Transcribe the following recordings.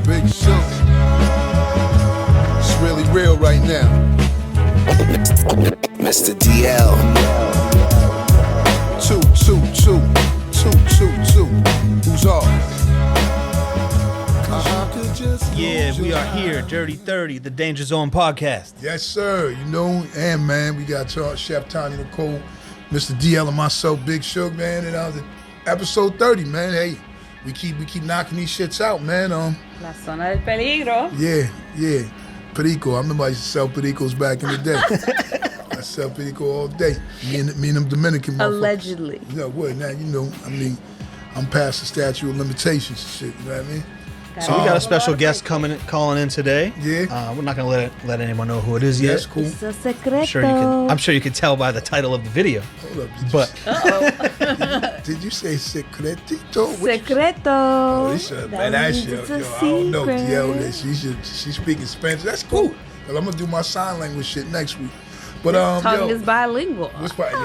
Big Show. It's really real right now. Mr. DL. 222. Who's off? Yeah, we are here, Dirty 30, the Danger Zone podcast. Yes, sir. You know, and man, we got Chef Tony Nicole, Mr. DL, and myself, Big Shook, man. And episode 30, man. Hey, we keep knocking these shits out, man. La zona del peligro. Yeah. Perico. I remember I used to sell Pericos back in the day. I sell Perico all day. Me and them Dominican motherfuckers. Allegedly. You know what? Now, you know, I mean, I'm past the statute of limitations and shit, you know what I mean? So we got a special guest calling in today. Yeah. We're not gonna let anyone know who it is yet. That's cool. It's a secreto. I'm sure you can tell by the title of the video. Hold up. Did you say secretito? Secreto. Oh, this shit, man, that means shit. it's Yo, a I don't know, secret. yo, she's speaking Spanish. That's cool. Cause I'm gonna do my sign language shit next week. But Tongue yo, is bilingual. what's my, yeah,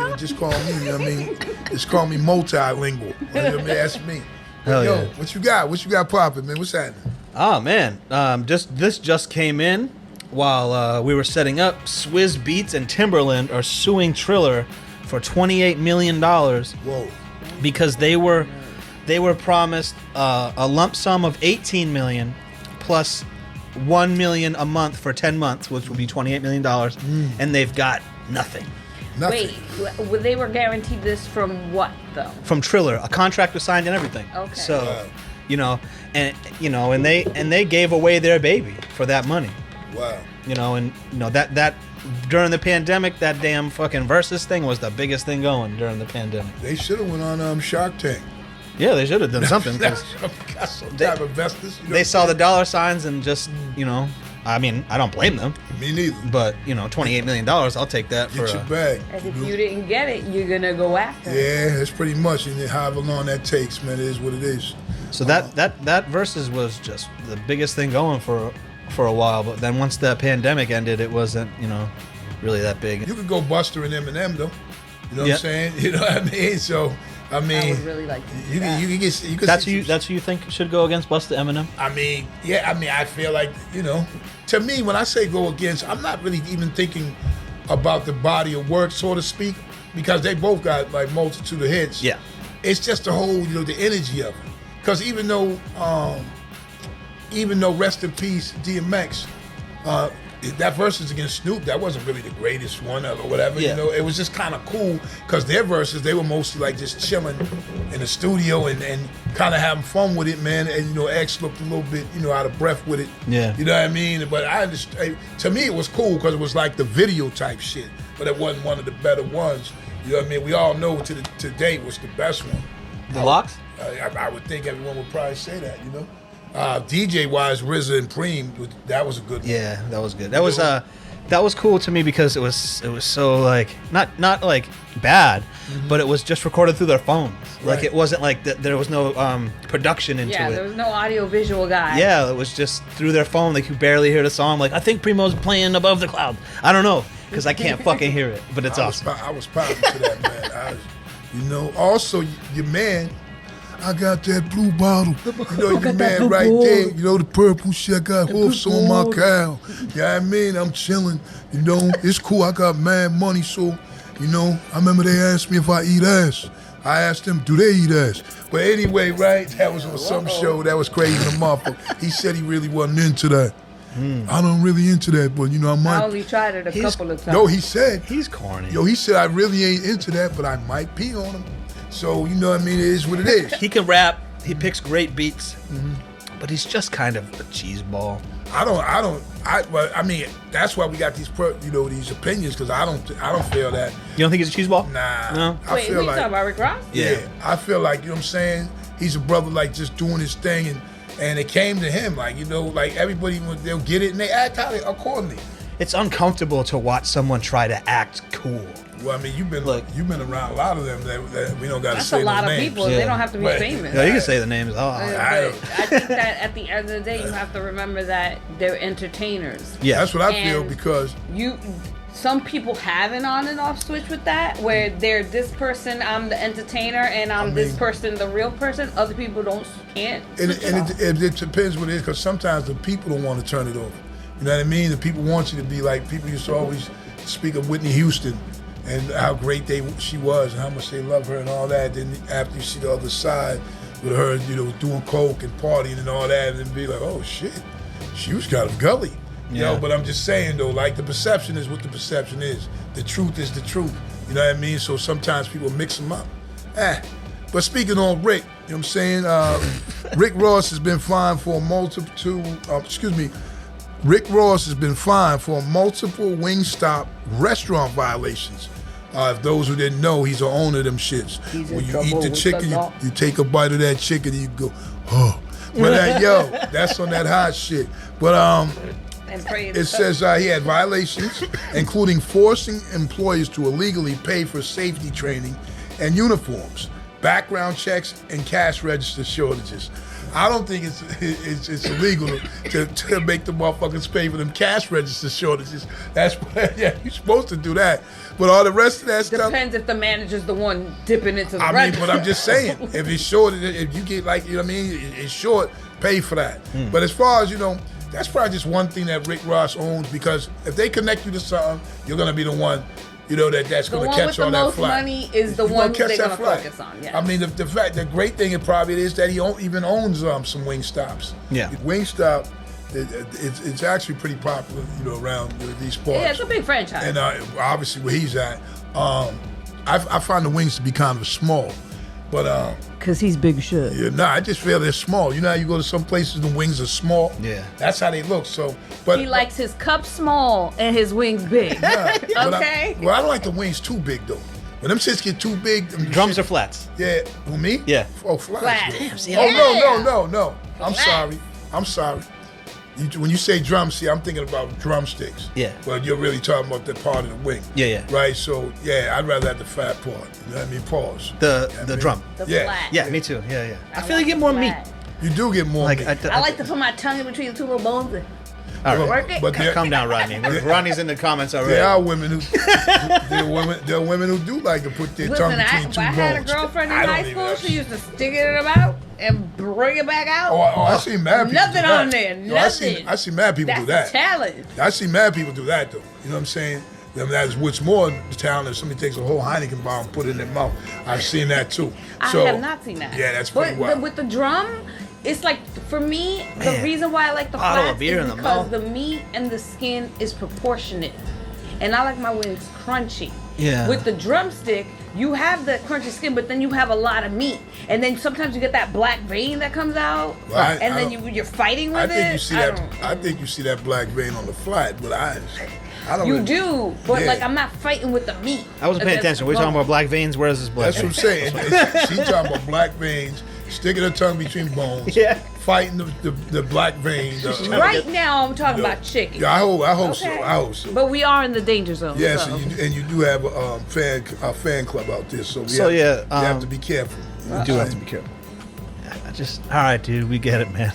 you know, just call me. You know what I mean, just call me multilingual. You know what I mean? That's me. Hell Yo, yeah. what you got? What you got popping, man? What's happening? Oh man, this just came in while we were setting up. Swizz Beatz and Timberland are suing Triller for $28 million Whoa. because they were promised a lump sum of $18 million plus $1 million a month for 10 months, which would be $28 million, and they've got nothing. Nothing. Wait, they were guaranteed this from what though? From Triller. A contract was signed and everything. Okay. So, Wow. and they gave away their baby for that money. Wow. That during the pandemic, that damn fucking Versus thing was the biggest thing going during the pandemic. They should have went on Shark Tank. Yeah, they should have done something. 'Cause Got some type of investors. You know they what saw I'm the dollar signs and just, I mean, I don't blame them, saying? Me neither. but $28 million, I'll take that for Get your bag. And if you didn't get it, you're gonna go after it. Yeah, that's pretty much. And then however long that takes, man, it is what it is. So that Versus was just the biggest thing going for a while, but then once the pandemic ended, it wasn't, really that big. You could go Buster and Eminem though. You know what Yeah. I'm saying? You know what I mean? So I mean, I would really like to see you that. could That's see who you think should go against Busta Eminem? I mean, yeah, I feel like, to me, when I say go against, I'm not really even thinking about the body of work, so to speak, because they both got like multitude of hits. Yeah. It's just the whole, the energy of it. Because even though rest in peace, DMX, that versus against Snoop, that wasn't really the greatest one or whatever. Yeah. It was just kind of cool because their verses, they were mostly like just chilling in the studio and kind of having fun with it, man. And X looked a little bit, out of breath with it. Yeah. You know what I mean? But I understand. To me, it was cool because it was like the video type shit, but it wasn't one of the better ones. You know what I mean? We all know today was the best one. The Locks? I would think everyone would probably say that, DJ wise, RZA and Preem, that was a good one. Yeah, that was good. That was cool to me because it was so like not like bad, but it was just recorded through their phones. Like Right. it wasn't like there was no production into Yeah, it. there was no audio visual guy. Yeah, it was just through their phone. Like you barely hear the song. Like I think Primo's playing Above the Clouds. I don't know because I can't fucking hear it, but it's awesome. I was popping to that, man. Also your man, I got that blue bottle. Your man right there. The purple shit. I got hoofs on my cow. Yeah, I mean, I'm chilling. It's cool. I got mad money, so I remember they asked me if I eat ass. I asked them, do they eat ass? But anyway, right? That was on some show. That was crazy. The motherfucker. He said he really wasn't into that. I don't really into that, but I might. I only tried it a couple of times. Yo, he said. He's corny. He said I really ain't into that, but I might pee on him. So, you know what I mean? It is what it is. He can rap. He picks great beats, but he's just kind of a cheese ball. I mean, that's why we got these, these opinions, because I don't feel that. You don't think he's a cheese ball? Nah. No. I Wait, feel who you like, talking about, Rick Ross? yeah, I feel like, what I'm saying? He's a brother, like, just doing his thing, and it came to him, like, like, everybody, they'll get it, and they act out accordingly. It's uncomfortable to watch someone try to act cool. Well, I mean, you've been around a lot of them that we don't got to That's say a lot no of names. people. Yeah. They don't have to be Right. famous. Yeah, you can say the names. But I don't- I think that at the end of the day, you have to remember that they're entertainers. Yeah. That's what I feel, And because you some people have an on and off switch with that, where they're this person, I'm the entertainer, and I'm this person, the real person. Other people can't. And it depends what it is, because sometimes the people don't want to turn it over. You know what I mean? The people want you to be like, people used to always speak of Whitney Houston and how great she was and how much they love her and all that. Then after you see the other side with her, doing coke and partying and all that, and then be like, oh shit, she was kind of gully. You know, but I'm just saying though, like the perception is what the perception is. The truth is the truth. You know what I mean? So sometimes people mix them up. But speaking on Rick, you know what I'm saying? Rick Ross has been fined for multiple Wingstop restaurant violations. If those who didn't know, he's the owner of them shits. When you eat the chicken, you take a bite of that chicken and you go, oh. But that's on that hot shit. But it says he had violations, including forcing employees to illegally pay for safety training and uniforms, background checks, and cash register shortages. I don't think it's illegal to make the motherfuckers pay for them cash register shortages. You're supposed to do that. But all the rest of that stuff depends if the manager's the one dipping into the register. But I'm just saying, if it's short, if you get it's short, pay for that. But as far as that's probably just one thing that Rick Ross owns, because if they connect you to something, you're gonna be the one. That's going to catch all that flack. The one with the most money is the one they're going to focus on. Yeah. I mean, the great thing probably is that he even owns some Wingstops. Yeah. Wingstop, it's actually pretty popular, around these parts. Yeah, it's a big franchise. And obviously where he's at, I find the wings to be kind of small, but because he's big shit. Yeah, I just feel they're small. You know how you go to some places the wings are small? Yeah. That's how they look. So, but he likes his cup small and his wings big. Yeah, okay. I don't like the wings too big though. When them shits get too big, drums are flats. Yeah, with me? Yeah. Oh, flats. Flat. Damn, see, no. I'm sorry. When you say drums, see, I'm thinking about drumsticks. Yeah. But you're really talking about that part of the wing. Yeah. Right? So, I'd rather have the fat part. You know what I mean? Pause. The drum. The Yeah. flat. Yeah, me too. Yeah. I feel like you get more meat. You do get more meat. I like to put my tongue in between the two little bones. All right. Work it. But Calm down, Rodney. Rodney's in the comments already. There are women who there are women who do like to put their tongue between two bones. I had a girlfriend in high school. She used to stick it in her mouth and bring it back out. Oh, I see mad people nothing do that. on there. Nothing. I see mad people do that. That's a challenge. I see mad people do that though. You know what I'm saying? That's what's more the talent if somebody takes a whole Heineken bottle and put it in their mouth. I've seen that too. I have not seen that. Yeah, that's pretty wild. With the drum, it's like, for me, the reason why I like the flats is because the meat and the skin is proportionate. And I like my wings crunchy. Yeah. With the drumstick, you have the crunchy skin, but then you have a lot of meat. And then sometimes you get that black vein that comes out. Well, and then you're fighting with it. I think you see that black vein on the flat, but I don't You really, do, but I'm not fighting with the meat. I wasn't paying attention. We're talking about black veins. Where is this black? That's what I'm saying. She's talking about black veins, sticking her tongue between bones, fighting the black vein. Right now, I'm talking about chicken. Yeah, I hope so. I hope so. But we are in the danger zone. Yes, so. and you do have a fan club out there, so we have to be careful. We do have to be careful. All right, dude, we get it, man.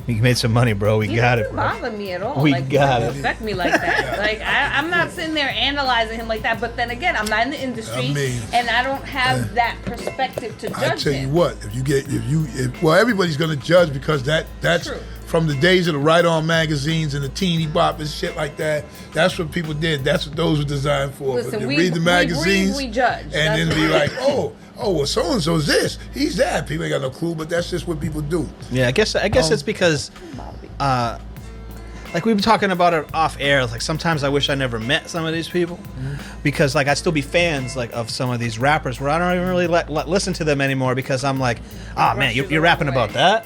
We made some money, bro. We got it, bro. Doesn't bother me at all. We got got it. Affect me like that. Like I'm not sitting there analyzing him like that. But then again, I'm not in the industry, and I don't have that perspective to judge him. I tell you what, if everybody's gonna judge because that's True. From the days of the Right On magazines and the Teeny Bop and shit like that. That's what people did. That's what those were designed for. Listen, but we read the magazines, we judge, and then be like, well, so and so's this, he's that. People ain't got no clue, but that's just what people do. Yeah, I guess it's because, like we were talking about it off air. Like sometimes I wish I never met some of these people, because like I'd still be fans like of some of these rappers where I don't even really listen to them anymore because I'm like, oh man, you're rapping about that.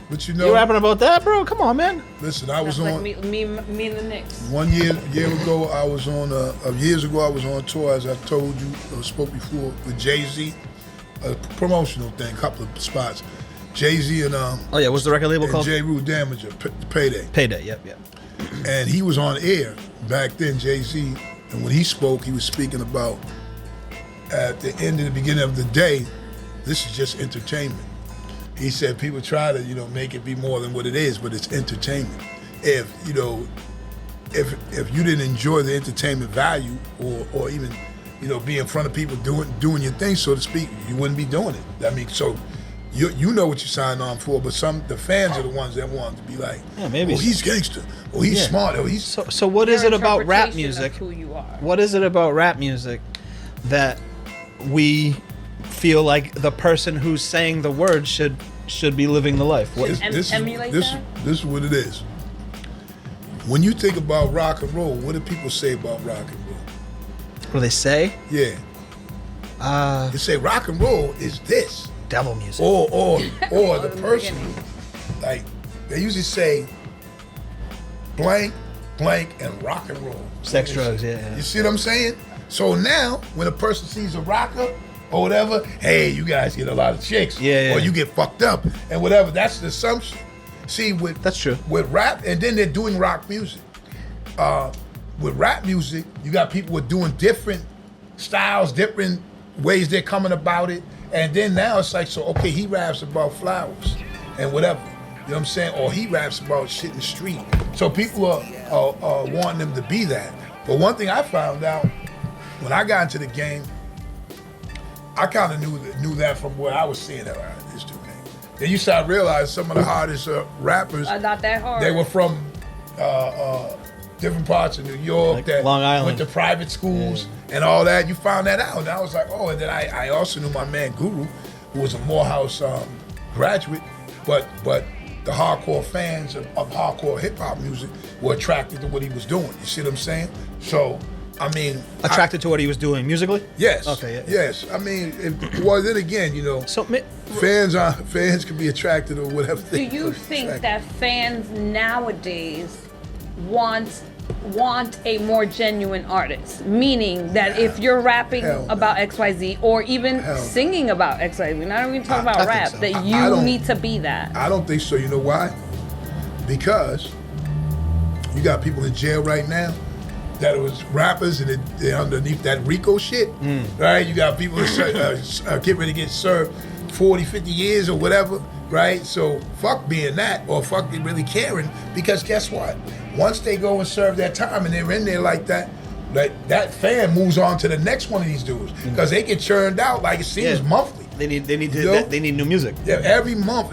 But you're rapping about that, bro. Come on, man. Listen, I was on me and the Knicks. 1 year ago. I was on years ago. I was on tour, as I told you, spoke before, with Jay-Z, a promotional thing, a couple of spots. Jay-Z and what's the record label called? J. Rue Damager, Payday. Payday, yep. And he was on air back then, Jay-Z, and when he spoke, he was speaking about at the end of the beginning of the day, this is just entertainment. He said people try to, make it be more than what it is, but it's entertainment. If if you didn't enjoy the entertainment value or even, be in front of people doing your thing, so to speak, you wouldn't be doing it. I mean, so you know what you signed on for, but the fans are the ones that want to be like, maybe. Oh, he's gangster. Oh, he's smart. Oh, he's so what is it about rap music? Who you are. What is it about rap music that we feel like the person who's saying the words should be living the life? Emulate that? This is what it is. When you think about rock and roll, what do people say about rock and roll? What do they say? Yeah. They say rock and roll is this. Devil music. Or the person, like, they usually say blank, and rock and roll. Sex, drugs, yeah. You see what I'm saying? So now, when a person sees a rocker or whatever, hey, you guys get a lot of chicks. Yeah. Or you get fucked up and whatever. That's the assumption. See, that's true. With rap, and then they're doing rock music. With rap music, you got people who are doing different styles, different ways they're coming about it. And then now it's like, so, okay, he raps about flowers and whatever. You know what I'm saying? Or he raps about shit in the street. So people are wanting them to be that. But one thing I found out, when I got into the game, I kind of knew that from what I was seeing at this game. Then you start realizing some of the hardest rappers, not that hard. They were from different parts of New York, like that Long Island. went to private schools and all that. You found that out. And I was like, oh, and then I also knew my man Guru, who was a Morehouse graduate, but the hardcore fans of hardcore hip hop music were attracted to what he was doing. You see what I'm saying? So, I mean, attracted to what he was doing musically? Yes. Okay. Yeah. Yes. I mean, then again, So fans can be attracted to whatever. Do you think that fans nowadays want a more genuine artist? Meaning that if you're rapping about XYZ or even singing about XYZ, we're not even talking about rap, so. That you need to be that. I don't think so. You know why? Because you got people in jail right now that was rappers and they're underneath that RICO shit, right? You got people that get ready to get served 40, 50 years or whatever, right? So fuck being that or fuck really caring, because guess what? Once they go and serve their time and they're in there like that, that fan moves on to the next one of these dudes because they get churned out like it seems monthly. They need new music. Yeah, every month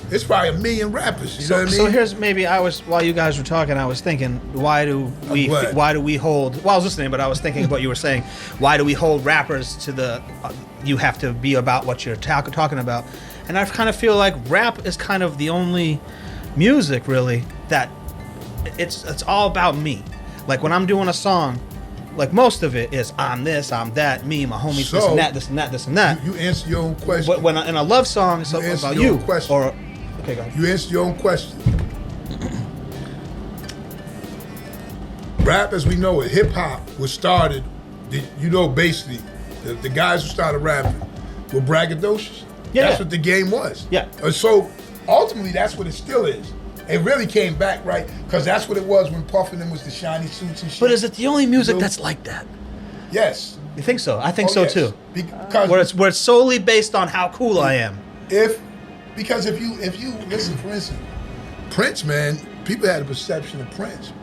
it's probably 1 million rappers. You know what I mean? So here's while you guys were talking, I was thinking, why do we hold? Well, I was listening, but I was thinking about what you were saying. Why do we hold rappers to the? You have to be about what you're talking about, and I kind of feel like rap is kind of the only music really that it's all about me. Like when I'm doing a song, like most of it is I'm this, I'm that, me, my homies, so, this and that. You answer your own question. But when in a love song, it's about you. Okay, go ahead. You answer your own question. Rap, as we know it, hip hop was started. Basically, the guys who started rapping were braggadocious. That's what the game was. Yeah. So ultimately, that's what it still is. It really came back, right? Because that's what it was when Puffin was the shiny suits and shit. But is it the only music that's like that? Yes. You think so? I think so yes. too. Because where it's solely based on how cool I am. Because if you listen, for instance, Prince, man, people had a perception of Prince.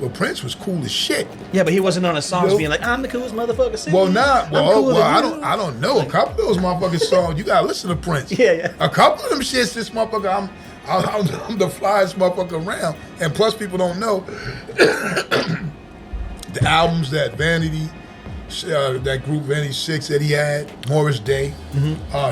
Well, Prince was cool as shit. Yeah, but he wasn't on his songs being like, I'm the coolest motherfucker singing. I don't know. A couple of those motherfucking songs, you gotta listen to Prince. Yeah. A couple of them shits, this motherfucker, I'm the flyest motherfucker around. And plus, people don't know the albums that Vanity, that group Vanity 6 that he had, Morris Day,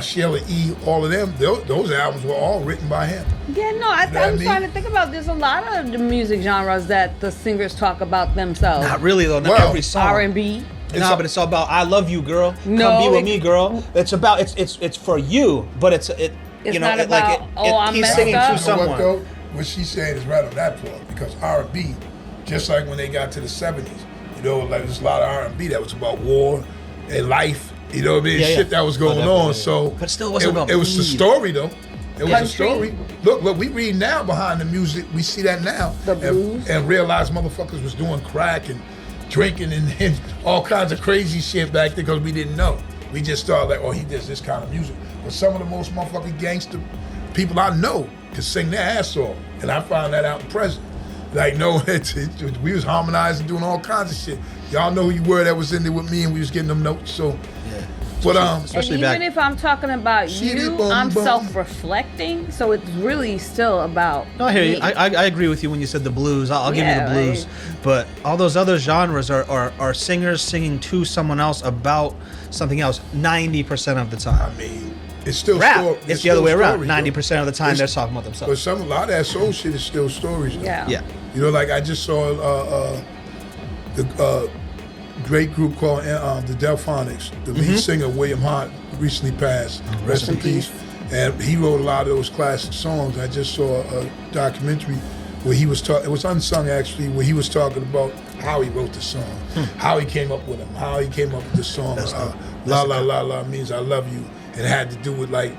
Sheila E., all of them, those albums were all written by him. Yeah, no, I'm trying to think about, there's a lot of the music genres that the singers talk about themselves. Not really though, not every song. R&B. But it's all about I love you, girl. No, come be with me, girl. It's about it's for you, but it's not about I'm he's messed singing up. to someone. What she's saying is right on that point, because R&B, just like when they got to the 70s, like there's a lot of R&B that was about war and life, what I mean? Shit that was going on. So, but still wasn't about it was the story though. It was Country. a story. Look, we read now behind the music. We see that now, the blues, and realize motherfuckers was doing crack and drinking and all kinds of crazy shit back then because we didn't know. We just thought like, he does this kind of music. But some of the most motherfucking gangster people I know can sing their ass off, and I found that out in prison. Like, no, we was harmonizing, doing all kinds of shit. Y'all know who you were that was in there with me, and we was getting them notes. So, yeah. But especially and even if I'm talking about Shitty you, bum I'm bum. self-reflecting, so it's really still about. No, I hear you. me. I agree with you when you said the blues. I'll give you the blues. But all those other genres are singers singing to someone else about something else 90% of the time. I mean, it's still Rap, it's the other way around. Stories, 90% of the time they're talking about But themselves. a lot of that soul shit is still stories. Though. Yeah. Yeah. You know, like I just saw the great group called the Delphonics. The lead singer, William Hart, recently passed. Rest in peace. And he wrote a lot of those classic songs. I just saw a documentary where he was talking, it was unsung actually, where he was talking about how he wrote the song, how he came up with them, how he came up with the song. La La La La means I love you. It had to do with like,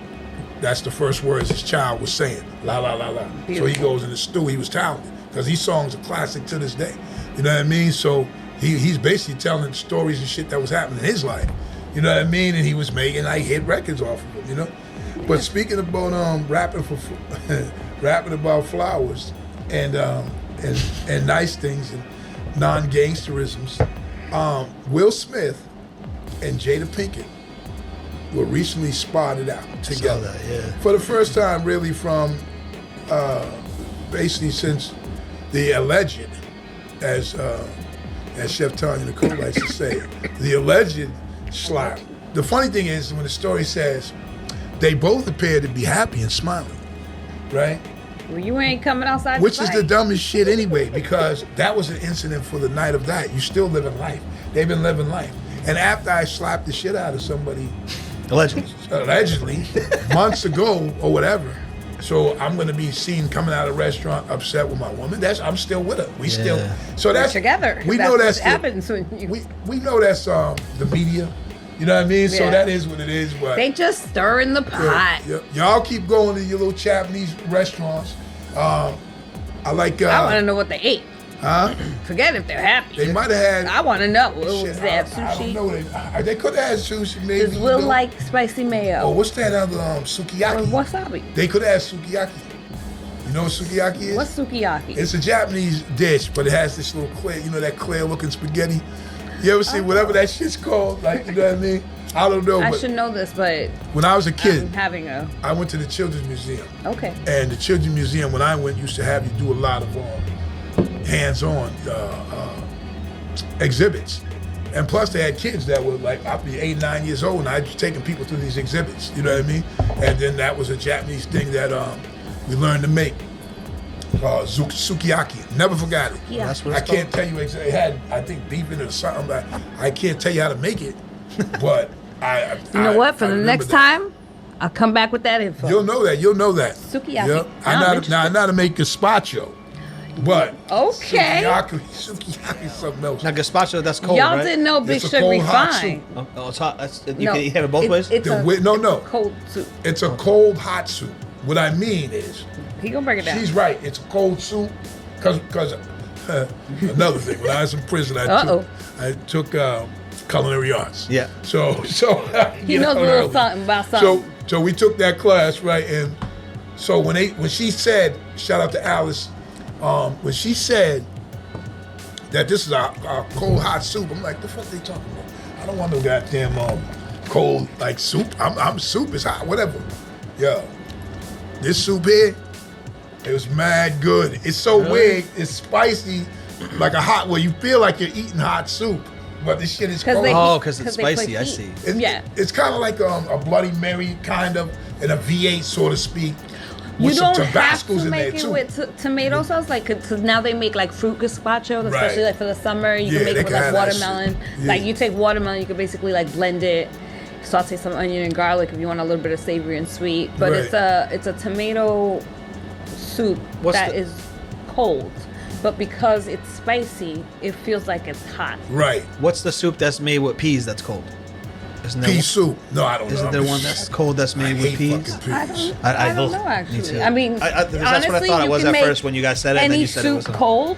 that's the first words his child was saying, la la la la. So he goes in the stew, he was talented, because these songs are classic to this day. You know what I mean? So he's basically telling stories and shit that was happening in his life. You know what I mean? And he was making like hit records off of it, you know? But speaking about rapping about flowers and nice things and non-gangsterisms, Will Smith and Jada Pinkett were recently spotted out together. That, yeah. For the first time really from basically since the alleged, as Chef Tanya Nicole likes to say, the alleged slap. The funny thing is when the story says they both appear to be happy and smiling, right? Well, you ain't coming outside. Which to is fight. the dumbest shit anyway, because that was an incident for the night of that. You still living life. They've been living life. And after I slapped the shit out of somebody, allegedly, months ago or whatever, so I'm gonna be seen coming out of a restaurant upset with my woman. I'm still with her. We still. So that's together. We That's know that's what happens when you. we know that's the media. You know what I mean? So Yeah. that is what it is. But They just stir in the pot. y'all keep going to your little Japanese restaurants. I like. I want to know what they ate. Huh? Forget if they're happy. They might have had. I want to know. Was Shit, they have I don't sushi? know. They could have had sushi, maybe. Does Will you know. like spicy mayo? Oh, what's that other Or sukiyaki? wasabi? They could have had sukiyaki. You know what sukiyaki is? What's sukiyaki? It's a Japanese dish, but it has this little clear, that clear-looking spaghetti. You ever see whatever that shit's called? Like, you know what I mean? I don't know. I but should know this, but when I was a kid, I'm having a. I went to the Children's Museum. Okay. And the Children's Museum, when I went, used to have you do a lot of hands-on exhibits. And plus they had kids that were like up to 8, 9 years old, and I was taking people through these exhibits, you know what I mean? And then that was a Japanese thing that we learned to make, sukiyaki. Never forgot it. Yeah. That's what I it's can't tell you exactly. It had, I think, beef in it or something, but I can't tell you how to make it. But You know what? For I the remember next that. time, I'll come back with that info. You'll know that. Sukiyaki. Yep. Now I'm I know how to make gazpacho, but Okay. sukiyaki is something else. Now gazpacho, that's cold, Y'all right? didn't know Big It's a Sugar cold, hot refined. Oh, it's hot. You No, can have it both ways? It's The a, wi- no, no. cold soup. It's a cold hot soup. What I mean is, He gonna break it down. she's right. It's a cold soup, because another thing. When I was in prison, I took culinary arts. Yeah. So He knows a little something about something. So we took that class, right? And so when she said, shout out to Alice, when she said that this is our cold hot soup, I'm like, the fuck they talking about? I don't want no goddamn cold like soup. I'm soup is hot, whatever. Yeah. This soup here, it was mad good. It's so weird. It's spicy, like a hot. Well, you feel like you're eating hot soup, but this shit is 'Cause cold. they- Oh, because it's 'cause they put spicy. I heat. see. It's kind of like a Bloody Mary, kind of, and a V8, so to speak. You With some don't have Tabascos to in there make it too. with tomato sauce, like, cause now they make like fruit gazpacho, especially Right. like for the summer. You Yeah, can make they it with can like have that watermelon. shit. Like Yeah. you take watermelon, you can basically like blend it, saute some onion and garlic if you want a little bit of savory and sweet. But Right. it's a tomato soup What's that the- is cold, but because it's spicy, it feels like it's hot. Right. What's the soup that's made with peas that's cold? Isn't there Pea one, soup. No, I don't know. isn't there one that's cold that's I made with hate peas? fucking I peas. don't, I don't ugh, know me actually. too. I mean, that's what I honestly, thought it you was can at make first when you guys said it, and then any you said it soup wasn't. cold,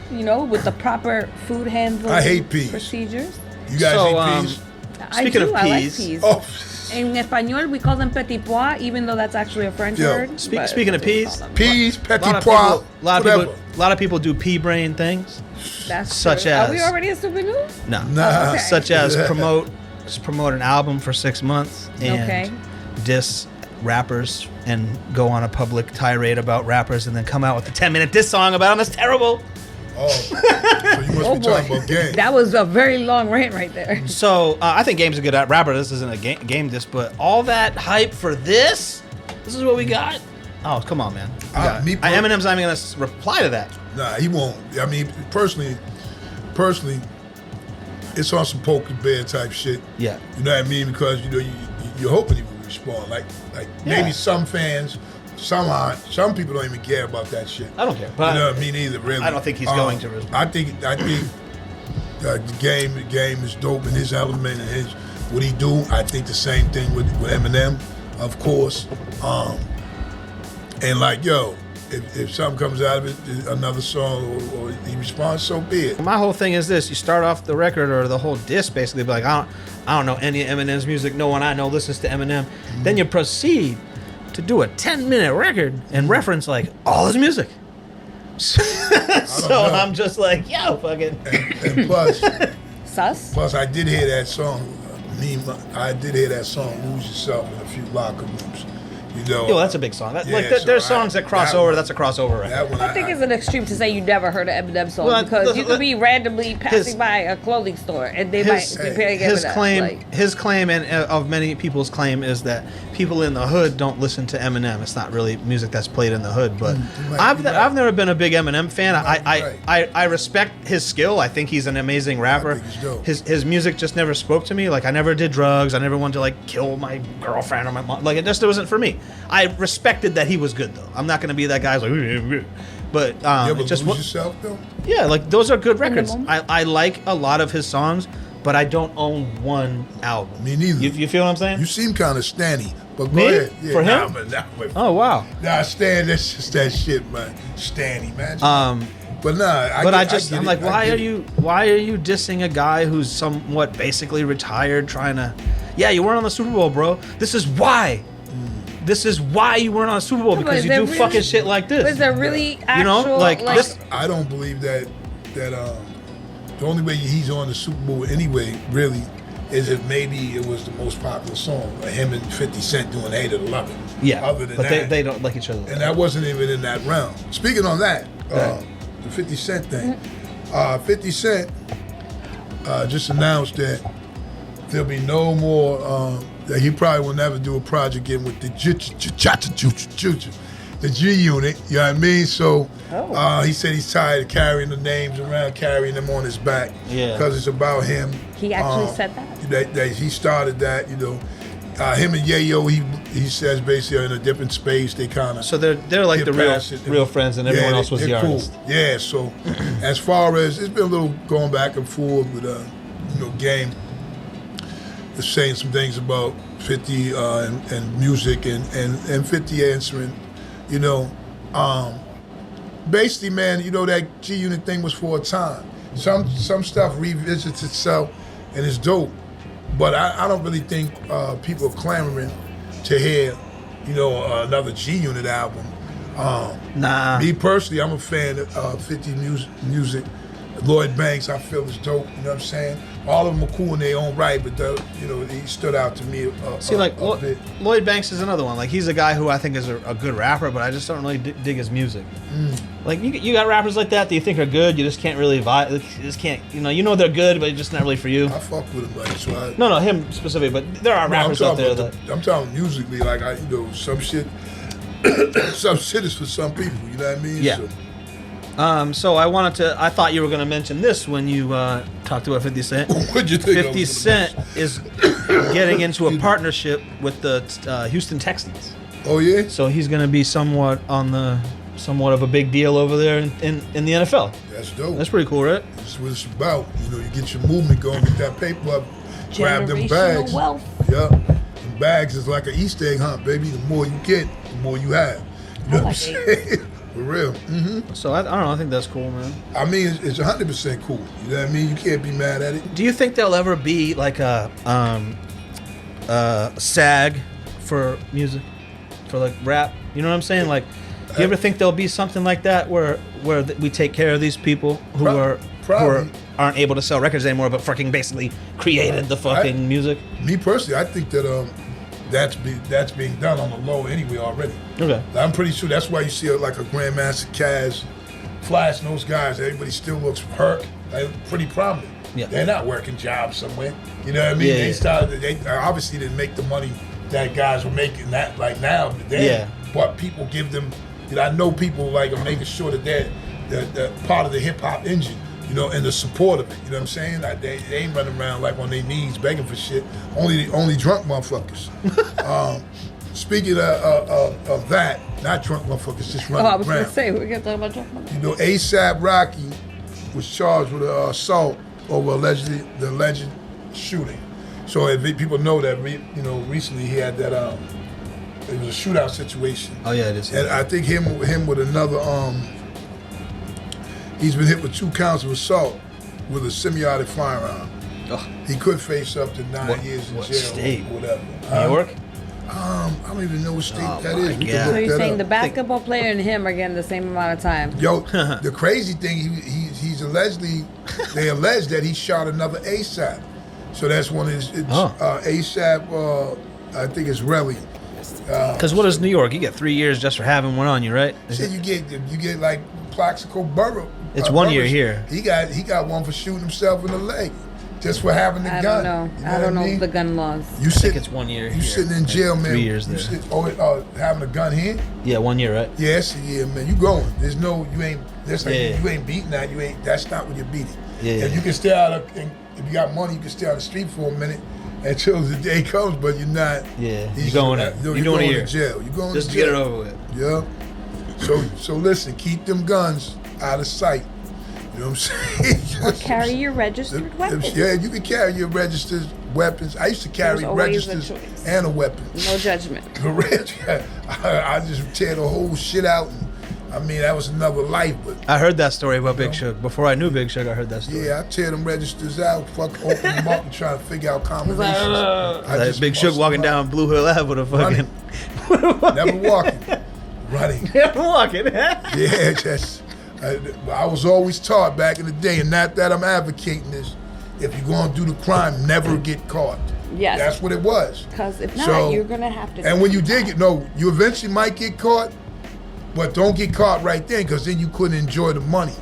with the proper food handling I hate peas. procedures. You guys So, eat peas? Speaking I of do. I like peas, peas. Oh, In español, we call them petit pois, even though that's actually a French word. Speaking of peas, petit pois, a lot of people do pea brain things. That's such true. as. Are we already a stupid news? No. Nah. Okay. Such as promote an album for 6 months and diss rappers and go on a public tirade about rappers and then come out with a 10-minute diss song about them. That's terrible. Oh, so you must be talking about Game. That was a very long rant right there. So I think Game's a good rapper. This isn't a game diss, but all that hype for this is what we got? Oh, come on, man. Eminem's not even going to reply to that. Nah, he won't. I mean, personally, it's on some poker bear type shit. Yeah. You know what I mean? Because, you're hoping he will respond. Like maybe some fans, some people don't even care about that shit. I don't care. But you know what I mean? Either, really. I don't think he's going to respond. I think the game is dope in his element and what he do. I think the same thing with Eminem, of course. And like, if something comes out of it, another song, or he responds, so be it. My whole thing is this: you start off the record or the whole disc basically, be like, I don't know any of Eminem's music. No one I know listens to Eminem. Mm-hmm. Then you proceed to do a 10-minute record and reference like all his music. So I'm just like, yo, fucking. And plus, Sus. I did hear that song. I did hear that song, "Lose Yourself" in a few locker rooms. Yo, that's a big song. There's songs that cross over. That's a crossover record. I think it's an extreme to say you never heard an Eminem song because you could be randomly passing by a clothing store and they might be paying Eminem. His claim and of many people's claim is that people in the hood don't listen to Eminem. It's not really music that's played in the hood. But I've never been a big Eminem fan. I respect his skill. I think he's an amazing rapper. His music just never spoke to me. Like, I never did drugs. I never wanted to like kill my girlfriend or my mom. Like, it wasn't for me. I respected that he was good though. I'm not gonna be that guy who's like, but just Lose Yourself though. Yeah, like those are good records. I like a lot of his songs, but I don't own one album. Me neither. You feel what I'm saying? You seem kind of Stanny, but go Me? ahead. Yeah, for him? Oh wow. Nah, Stan, that's just that shit, man. Stanny, man. But nah, I'm like, why are you dissing a guy who's somewhat basically retired, trying to? Yeah, you weren't on the Super Bowl, bro. This is why. This is why you weren't on a Super Bowl, because you do fucking shit like this. Is there really actual, this? I don't believe that the only way he's on the Super Bowl anyway, really, is if maybe it was the most popular song, him and 50 Cent doing "Hate It or Love It." Yeah, other than but that, they don't like each other. And that wasn't even in that round. Speaking on that, the 50 Cent thing, 50 Cent just announced that there'll be no more. That he probably will never do a project again with the G Unit. You know what I mean? So he said he's tired of carrying the names around, carrying them on his back. Yeah. Because it's about him. He actually said that? That he started that. Him and Yayo, he says basically are in a different space. They kind of so they're like the real friends, and everyone else was the artist. Cool. Yeah. So as far as it's been a little going back and forth with Game. Saying some things about 50 and music and 50 answering, basically, man, that G Unit thing was for a time. Some stuff revisits itself and it's dope, but I don't really think people are clamoring to hear, another G Unit album. Nah. Me personally, I'm a fan of 50 music. Lloyd Banks, I feel is dope. You know what I'm saying? All of them are cool in their own right, but he stood out to me. A bit. Lloyd Banks is another one. Like, he's a guy who I think is a good rapper, but I just don't really dig his music. Like, you got rappers like that you think are good, you just can't really vibe. You just can't. They're good, but it's just not really for you. I fuck with him, like so. No, him specifically, but there are rappers out there that I'm talking musically. Like some shit. Some shit is for some people. You know what I mean? Yeah. So I thought you were going to mention this when you talked about 50 Cent. What'd you think? 50 Cent is getting into a partnership with the Houston Texans. Oh yeah. So he's going to be somewhat of a big deal over there in the NFL. That's dope. That's pretty cool, right? That's what it's about. You get your movement going, get that paper up, grab them bags. Wealth. Yep. And bags is like an Easter egg hunt, baby. The more you get, the more you have. You know what I'm saying? For real. Mm-hmm. So I don't know. I think that's cool, man. I mean, it's 100% cool. You know what I mean? You can't be mad at it. Do you think there'll ever be like a SAG for music, for like rap. You know what I'm saying? Like, do you ever think there'll be something like that where we take care of these people who aren't able to sell records anymore, but fucking basically created the fucking music? Me personally, I think that that's being done on the low anyway already. Okay. I'm pretty sure that's why you see like a Grandmaster Caz, Flash, and those guys. Everybody still looks hurt, like, pretty prominent. Yeah. They're not working jobs somewhere. You know what I mean? Yeah, They obviously didn't make the money that guys were making that like now. But people give them. You know, I know people like are making sure that they're part of the hip hop engine. You know, and the support of it. You know what I'm saying? Like they ain't running around like on their knees begging for shit. Only drunk motherfuckers. Speaking of that, not drunk motherfuckers, just running around. I was going to say, we're going to talk about drunk motherfuckers. You know, ASAP Rocky was charged with assault over the alleged shooting. So if people know that, recently he had that, it was a shootout situation. Oh yeah, it is. And I think him with another, he's been hit with 2 counts of assault with a semi-automatic firearm. Oh. He could face up to 9 years in what jail state? or whatever. New York? I don't even know what state that is. We God. can So look you're that saying up. the basketball player and him are getting the same amount of time? Yo, the crazy thing, he's allegedly, they allege that he shot another ASAP. So that's one of his, ASAP, I think it's Relly. Because what is New York? You get 3 years just for having one on you, right? Shit, you get like Plaxico Burrow. It's 1 year here. He got one for shooting himself in the leg, just for having the gun. I don't know. You know I don't what know mean? the gun laws. You I think it's 1 year. You sitting in jail, man. 3 years there. Having a gun here? Yeah, 1 year, right? Yes, yeah, man. You going? There's no, you ain't. That's like you ain't beating that. You ain't. That's not what you're beating. Yeah. If you can stay out if you got money, you can stay on the street for a minute until the day comes. But you're not. Yeah. You're going to jail. You're going just to jail. get it over with. Yeah. So listen, keep them guns out of sight. You know what I'm saying? Or carry your registered weapons. Yeah, you can carry your registered weapons. I used to carry registers and a weapon. No judgment. I just tear the whole shit out. I mean, that was another life. But I heard that story about Big Shug. Before I knew Big Shug, I heard that story. yeah, I tear them registers out, open them up, and try to figure out combinations. Like Big Shug walking down Blue Hill Ave with a fucking... Never walking. Running. Never walking. Yeah, just... I was always taught back in the day, and not that I'm advocating this, if you're going to do the crime, never get caught. Yes. That's what it was. Because if not, you're going to have to... And when you did you eventually might get caught, but don't get caught right then, because then you couldn't enjoy the money.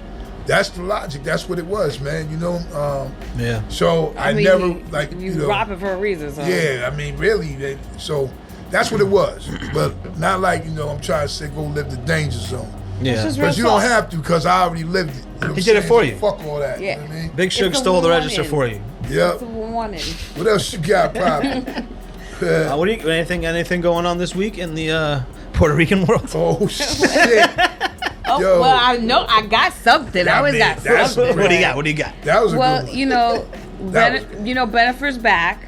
That's the logic. That's what it was, man. You know? Yeah. So I mean, never, You rob it for a reason, so... Yeah, I mean, really. So that's what it was. But not like, I'm trying to say go live the danger zone. Yeah. But you don't have to, because I already lived it. You know He did it for you. Fuck all that. Yeah. You know what I mean? Big Shug stole the register for you. Yep. It's a warning. What else you got, Poppy? What do you anything going on this week in the Puerto Rican world? Oh shit! Oh, Yo. well, I know I got something. I always got that's something. What do you got? What do you got? That was a Well, good one. Bennifer's back.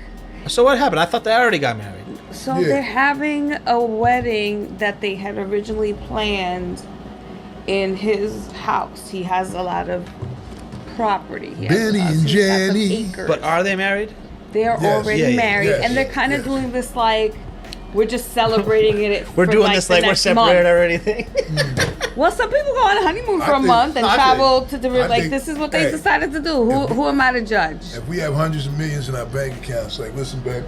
So what happened? I thought they already got married. So Yeah. they're having a wedding that they had originally planned in his house. He has a lot of property. He has Benny and he's got some Jenny. acres. But are they married? They're Yes. already Yeah, yeah. married, Yes. and they're kind of doing this like we're just celebrating it. We're for doing like this the like we're next separated month. or anything. Well, some people go on a honeymoon for a think- month and I travel think- to different. I Like think- this is what they hey, decided to do. Who am I to judge? If we have hundreds of millions in our bank accounts, like, listen, babe,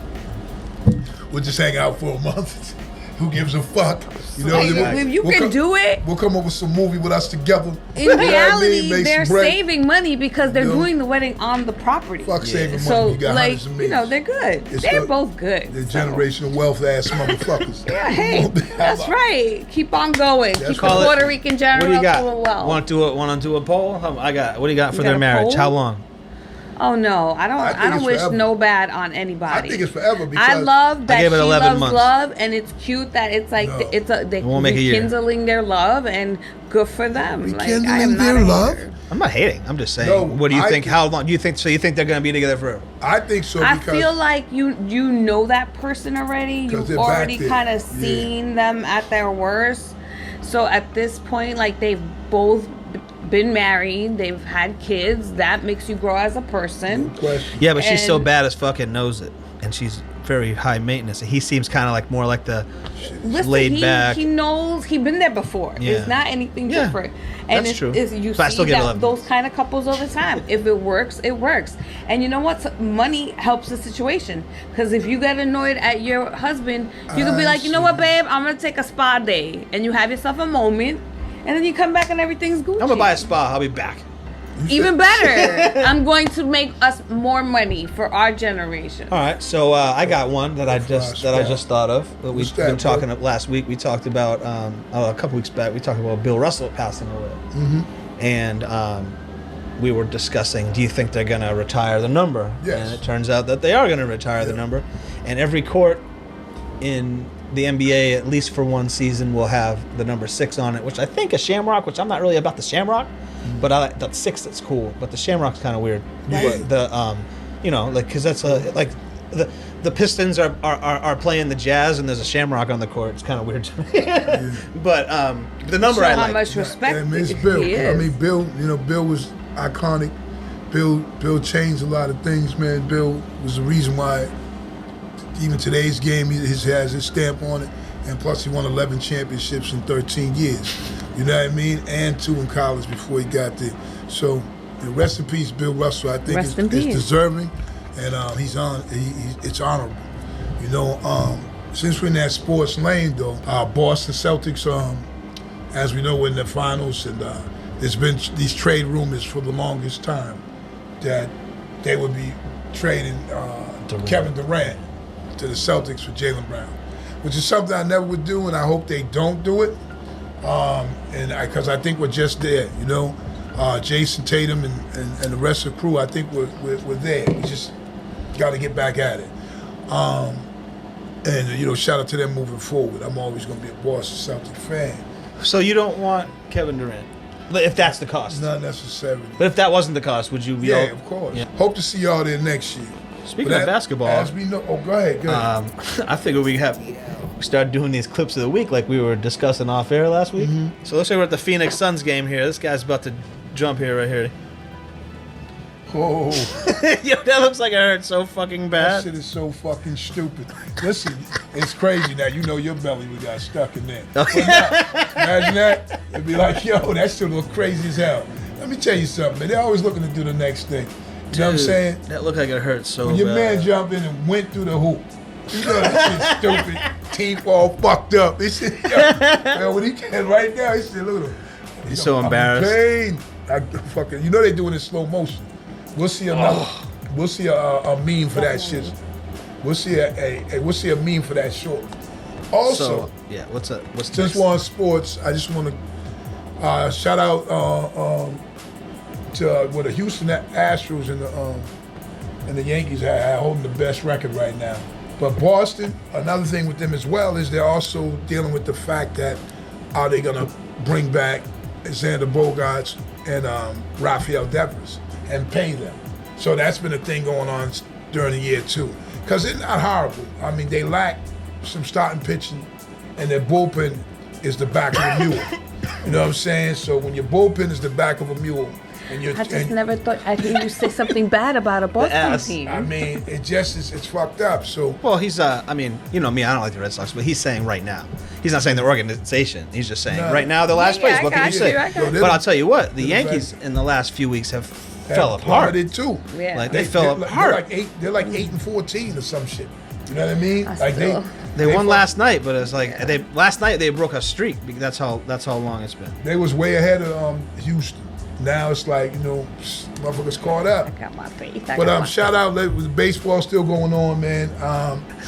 we'll just hang out for a month. Who gives a fuck? You know, If you can do it. We'll come up with some movie with us together. In You know what I mean? reality, Make they're some bread. saving money because they're You know? doing the wedding on the property. Fuck saving money. So, You got like, hundreds of millions. they're good. It's They're the- both good. They're so. generational wealth ass motherfuckers. Yeah, hey, that's right. Keep on going. Keep the call it- Puerto Rican What do you generational got? wealth. Want to do a poll? I got. What do you got for You their got a marriage? poll? How long? Oh no, I don't. I think I don't it's wish forever. no bad on anybody. I think it's forever because I love that I gave it she 11 loves months. love, and it's cute that it's like No. they won't make a year. rekindling their love, and good for them. Like, I am Rekindling not their a love? hater. I'm not hating. I'm just saying. No, what do you I think? think- How long do you think? So you think they're gonna be together forever? I think so I because feel like you know that person already. 'Cause You've they're back already there. kind of Yeah. seen them at their worst. So at this point, like they've both been married, they've had kids. That makes you grow as a person. question. Yeah, but she's so And- bad as fucking knows it, and she's very high maintenance. He seems kind of like more like the Listen, laid back. He knows. He's been there before. Yeah. It's not anything different. And that's true. You But I still see give 11. those kind of couples over time. If it works, it works. And you know what? Money helps the situation. Because if you get annoyed at your husband, you can be like, you know what, babe? I'm going to take a spa day. And you have yourself a moment. And then you come back and everything's Gucci. I'm gonna buy a spa. I'll be back. Even better. I'm going to make us more money for our generation. All right, so I got one that I just thought of. That we've been talking about last week. We talked about a couple weeks back. We talked about Bill Russell passing away, and we were discussing, do you think they're gonna retire the number? Yes. And it turns out that they are gonna retire the number, and every court in the NBA, at least for one season, will have the number 6 on it, which I think a shamrock, which I'm not really about the shamrock, but I like that 6. That's cool, but the shamrock's kind of weird. Yeah. But the because that's like the Pistons are playing the Jazz and there's a shamrock on the court. It's kind of weird to me. But the number I like. How much respect And it's Bill. he is. I mean, Bill. Bill was iconic. Bill changed a lot of things, man. Bill was the reason why even today's game he has his stamp on it, and plus he won 11 championships in 13 years. You know what I mean? And 2 in college before he got there. So, rest in peace, Bill Russell. I think it's deserving, and he's on. It's honorable. Since we're in that sports lane, though, Boston Celtics, as we know, we're in the finals, and there's been these trade rumors for the longest time that they would be trading Kevin Durant to the Celtics for Jaylen Brown, which is something I never would do, and I hope they don't do it. Because I think we're just there, Jason Tatum and the rest of the crew. I think we're there. We just got to get back at it. Shout out to them moving forward. I'm always going to be a Boston Celtics fan. So you don't want Kevin Durant, if that's the cost? Not necessarily. But if that wasn't the cost, would you be? Yeah, of course. Yeah. Hope to see y'all there next year. Speaking of basketball, as we know, go ahead. I figured we start doing these clips of the week like we were discussing off air last week. Mm-hmm. So looks like we're at the Phoenix Suns game here. This guy's about to jump here right here. Oh. Yo, that looks like it hurt so fucking bad. That shit is so fucking stupid. Listen, it's crazy now. Your belly would got stuck in there. Okay. Imagine that. It'd be like, yo, that shit look crazy as hell. Let me tell you something, man. They're always looking to do the next thing. You know what I'm saying? That looked like it hurt so bad. When your man jumped in and went through the hoop. That shit's stupid. Teeth all fucked up. This shit, yo, when he can right now, he said, look at him. He's so embarrassed. Pain. They're doing it in slow motion. We'll see another. We'll see a meme for that shit. We'll see a meme for that short. Also, what's since next? we're on sports, I just want to shout out to the Houston Astros and the Yankees are holding the best record right now. But Boston, another thing with them as well is they're also dealing with the fact that are they going to bring back Xander Bogaerts and Rafael Devers and pay them. So that's been a thing going on during the year too. Because it's not horrible. I mean, they lack some starting pitching and their bullpen is the back of a mule. You know what I'm saying? So when your bullpen is the back of a mule, I just never thought I'd hear you say something bad about a Boston team. I mean, it's fucked up. So he's me, I don't like the Red Sox, but he's saying right now. He's not saying the organization. He's just saying right now, the last place. What can you say? But I'll tell you what, the Yankees in the last few weeks have fell apart. They too. Yeah. Like they fell apart. They're like 8-14 or some shit. You know what I mean? They won last night, but it's like last night they broke a streak. That's how long it's been. They was way ahead of Houston. Now it's like, motherfuckers caught up. I got my face. But shout out, the baseball still going on, man.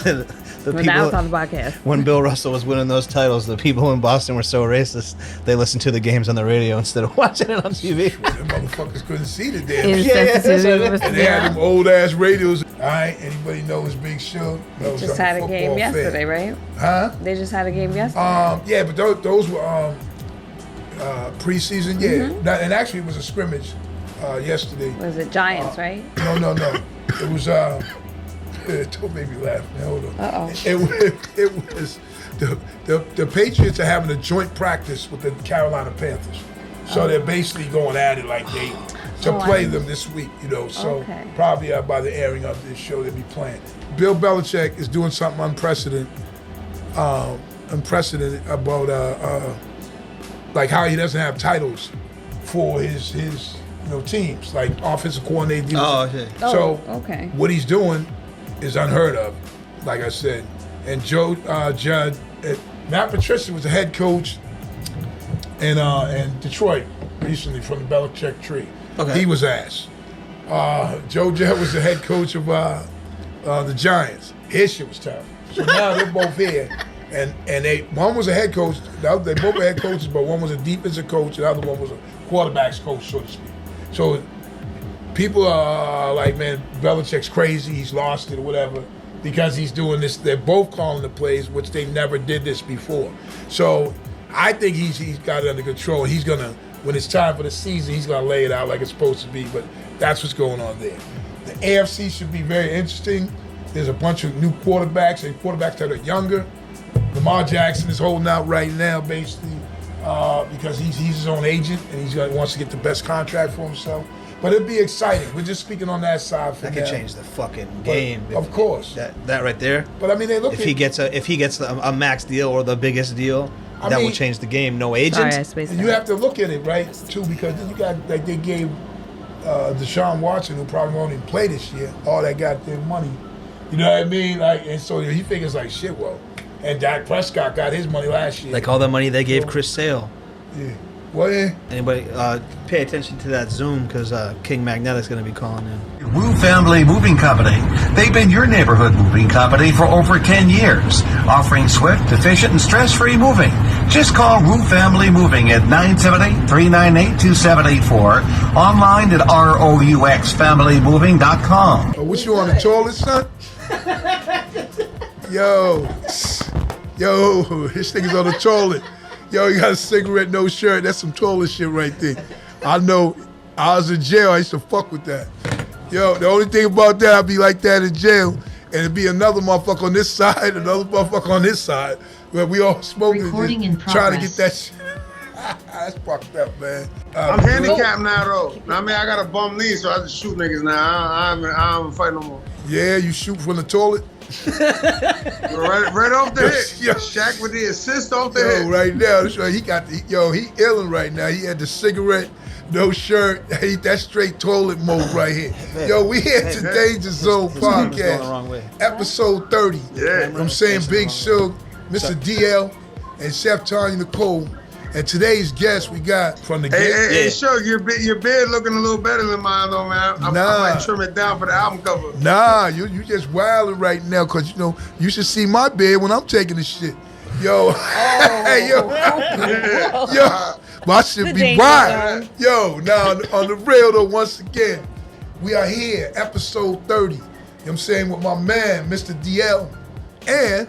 The people, now it's on the podcast. When Bill Russell was winning those titles, the people in Boston were so racist, they listened to the games on the radio instead of watching it on TV. The motherfuckers couldn't see the damn shit. And they had them old-ass radios. All right, anybody knows Big Show? They just had a game yesterday, right? Huh? They just had a game yesterday. Yeah, but those were preseason, Mm-hmm. And actually it was a scrimmage yesterday. Was it Giants, right? No. It was, don't make me laugh, man. Hold on. Uh-oh. It was, the Patriots are having a joint practice with the Carolina Panthers. So they're basically going at it like they to play them this week, you know. So probably by the airing of this show, they'll be playing. Bill Belichick is doing something unprecedented about like how he doesn't have titles for his teams, like offensive coordinator. So what he's doing is unheard of, like I said. And Matt Patricia was the head coach in Detroit recently from the Belichick tree. He was ass. Joe Judge was the head coach of the Giants. His shit was tough. So now they're both here. And one was a head coach, they both were head coaches, but one was a defensive coach, and the other one was a quarterback's coach, so to speak. So people are like, man, Belichick's crazy, he's lost it or whatever, because he's doing this. They're both calling the plays, which they never did this before. So I think he's got it under control. He's gonna, when it's time for the season, he's gonna lay it out like it's supposed to be. But that's what's going on there. The AFC should be very interesting. There's a bunch of new quarterbacks and quarterbacks that are younger. Lamar Jackson is holding out right now, basically, because he's his own agent and he wants to get the best contract for himself. But it'll be exciting. We're just speaking on that side for that now. could change the fucking game. Of course. That right there. But I mean, they look. If he gets a max deal or the biggest deal, that will change the game. No agent. You have to look at it right too, because you got like they gave Deshaun Watson, who probably won't even play this year, all that goddamn money. You know what I mean? Like, and so he figures like, shit, well. And Dak Prescott got his money last year. Like all the money they gave Chris Sale. Yeah. What? Anybody pay attention to that Zoom, because King Magnetic is going to be calling in. Wu Family Moving Company. They've been your neighborhood moving company for over 10 years, offering swift, efficient, and stress-free moving. Just call Wu Family Moving at 970-398-2784, online at ROUXFamilyMoving.com. Oh, what you on the toilet, son? Yo, this nigga's on the toilet. Yo, you got a cigarette, no shirt. That's some toilet shit right there. I know. I was in jail. I used to fuck with that. Yo, the only thing about that, I'd be like that in jail, and it'd be another motherfucker on this side, another motherfucker on this side, where we all smoking, Recording in trying to get progress. that shit. That's fucked up, man. I'm handicapped now, though. I mean, I got a bum knee, so I just shoot niggas now. I don't fight no more. Yeah, you shoot from the toilet? right off the hip. Yo. Shaq with the assist off the hip. Right now, he illin' right now. He had the cigarette, no shirt. That straight toilet mode right here. Yo, we here at the Danger Zone podcast, episode 30. Yeah. I'm saying Big Shug, Mr. DL, and Chef Tanya Nicole. And today's guest we got from the Hey, Shug, your beard looking a little better than mine, though, man. I might trim it down for the album cover. Nah, you just wilding right now, because, you should see my beard when I'm taking the shit. Yo, hey, yo, my shit be wild. Yo, now on the real, though, once again, we are here, episode 30. You know what I'm saying, with my man, Mr. DL, and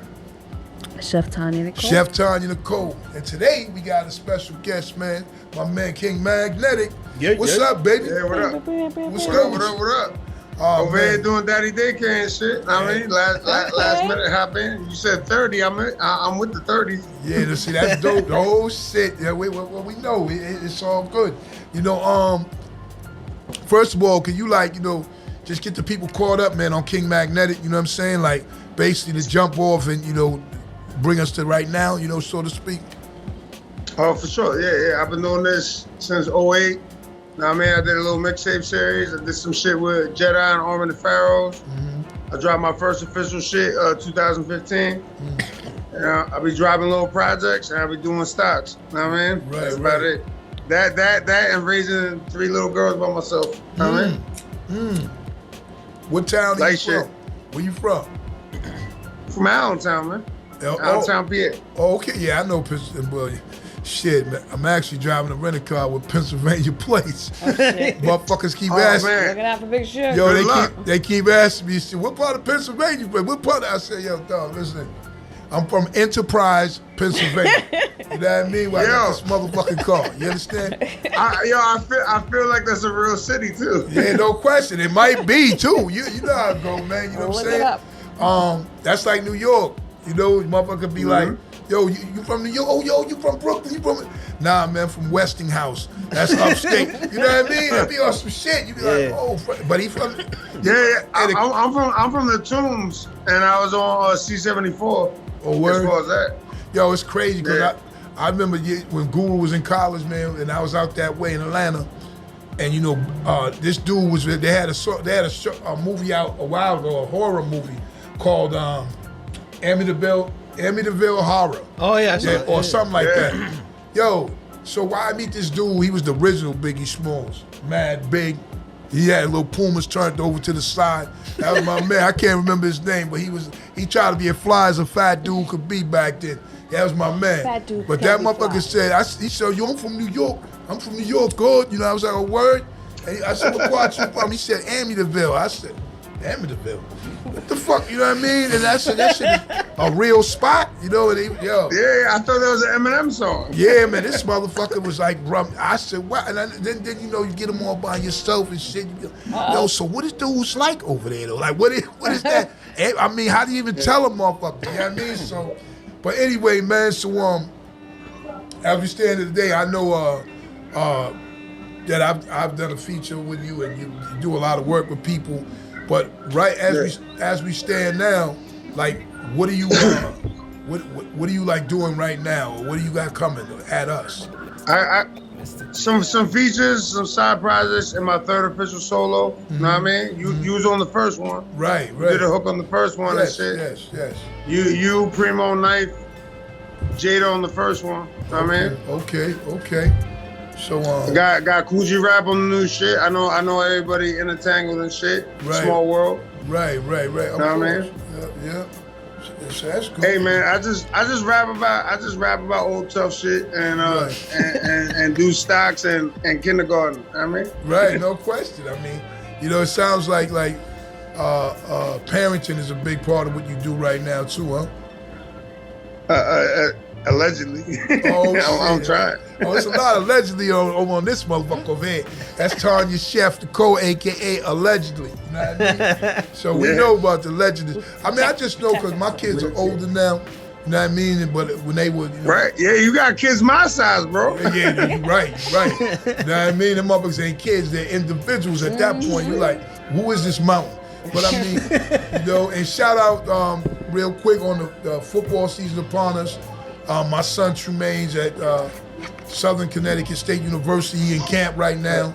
Chef Tanya Nicole. Chef Tanya Nicole. And today we got a special guest, man. My man King Magnetic. What's up, baby? Yeah, what up? What's good? What up? Over here doing daddy daycare and shit. I mean, last minute hop in. You said 30. I'm with the 30s. Yeah, see, that's dope. The whole shit. Yeah, we know it's all good. First of all, can you just get the people caught up, man, on King Magnetic? You know what I'm saying? Like, basically to jump off and bring us to right now, so to speak. Oh, for sure. Yeah. I've been doing this since 2008. I mean, I did a little mixtape series. I did some shit with Jada and Armin the Pharaohs. Mm-hmm. I dropped my first official shit 2015. Mm-hmm. I'll be dropping little projects and I'll be doing stocks. You know what I mean? That's about it. That and raising 3 little girls by myself. You know what I mean? What town are you shit. from? Where you from? From Allentown, man. Allentown PA. Oh, okay. Yeah, I know Pennsylvania. Shit, man. I'm actually driving a rental car with Pennsylvania plates. Motherfuckers keep asking. Man. Looking out for Big Shug. Yo, they keep asking me, what part of Pennsylvania? What part? I say, yo, dog, listen. I'm from Enterprise, Pennsylvania. You know what I mean? Well, I got this motherfucking car. You understand? I feel like that's a real city too. Yeah, no question. It might be too. You know how it go, man. You know what I'm saying? That's like New York. You know, motherfucker be like, yo, you from New York? Oh, yo, you from Brooklyn? You from? Nah, man, from Westinghouse. That's upstate. You know what I mean? That be on some shit. You be like, oh, but he from. Yeah. I'm from the Tombs, and I was on C-74. Oh, word? As far as that. Yo, it's crazy because I remember when Guru was in college, man, and I was out that way in Atlanta, and you know, this dude was. They had a movie out a while ago, a horror movie called Amityville Horror. Oh yeah, or something like that. Yo, so why I meet this dude? He was the original Biggie Smalls, mad big. He had little Pumas turned over to the side. That was my man. I can't remember his name, but he tried to be as fly as a fat dude could be back then. That was my man. Fat dude but that motherfucker said, he said, yo, I'm from New York. I'm from New York, good. You know, I was like, a word. And I said, what part you from? He said, Amityville. I said, Amityville? What the fuck, you know what I mean? And I said, that shit is a real spot, you know? And Yeah, I thought that was an Eminem song. Yeah, man, this motherfucker was like, I said, what? And then you know, you get them all by yourself and shit. You go, yo, so what is dudes like over there, though? Like, what is that? I mean, how do you even tell a motherfucker? You know what I mean? So, but anyway, man, so, as we stand here today, I know that I've done a feature with you and you do a lot of work with people. But right as we stand now, like, what are you what are you like doing right now? Or what do you got coming at us? Some features, some side projects in my third official solo. You know what I mean? You was on the first one. Right. You did a hook on the first one and shit. Yes. You Primo Knife, Jada on the first one. You know what I mean? Okay. So got Coogee Rap on the new shit. I know everybody intertangled and shit. Right. Small world. Right. You know what I mean? Yeah. So that's good. Hey man, I just rap about old tough shit and do stocks and kindergarten. You know what I mean? Right, no question. I mean, you know, it sounds like parenting is a big part of what you do right now too, huh? Allegedly. Oh, I'm trying. Oh, it's a lot of allegedly on this motherfucker over here. That's Tanya Chef, the code, a.k.a. allegedly. You know what I mean? So we know about the allegedly. I mean, I just know because my kids are older now. You know what I mean? But when they were... Right. Yeah, you got kids my size, bro. Yeah, you're right. You know what I mean? Them motherfuckers ain't kids. They're individuals at that point. You're like, who is this mountain? But I mean, you know, and shout out real quick on the football season upon us. My son Tremaine's at Southern Connecticut State University. He in camp right now.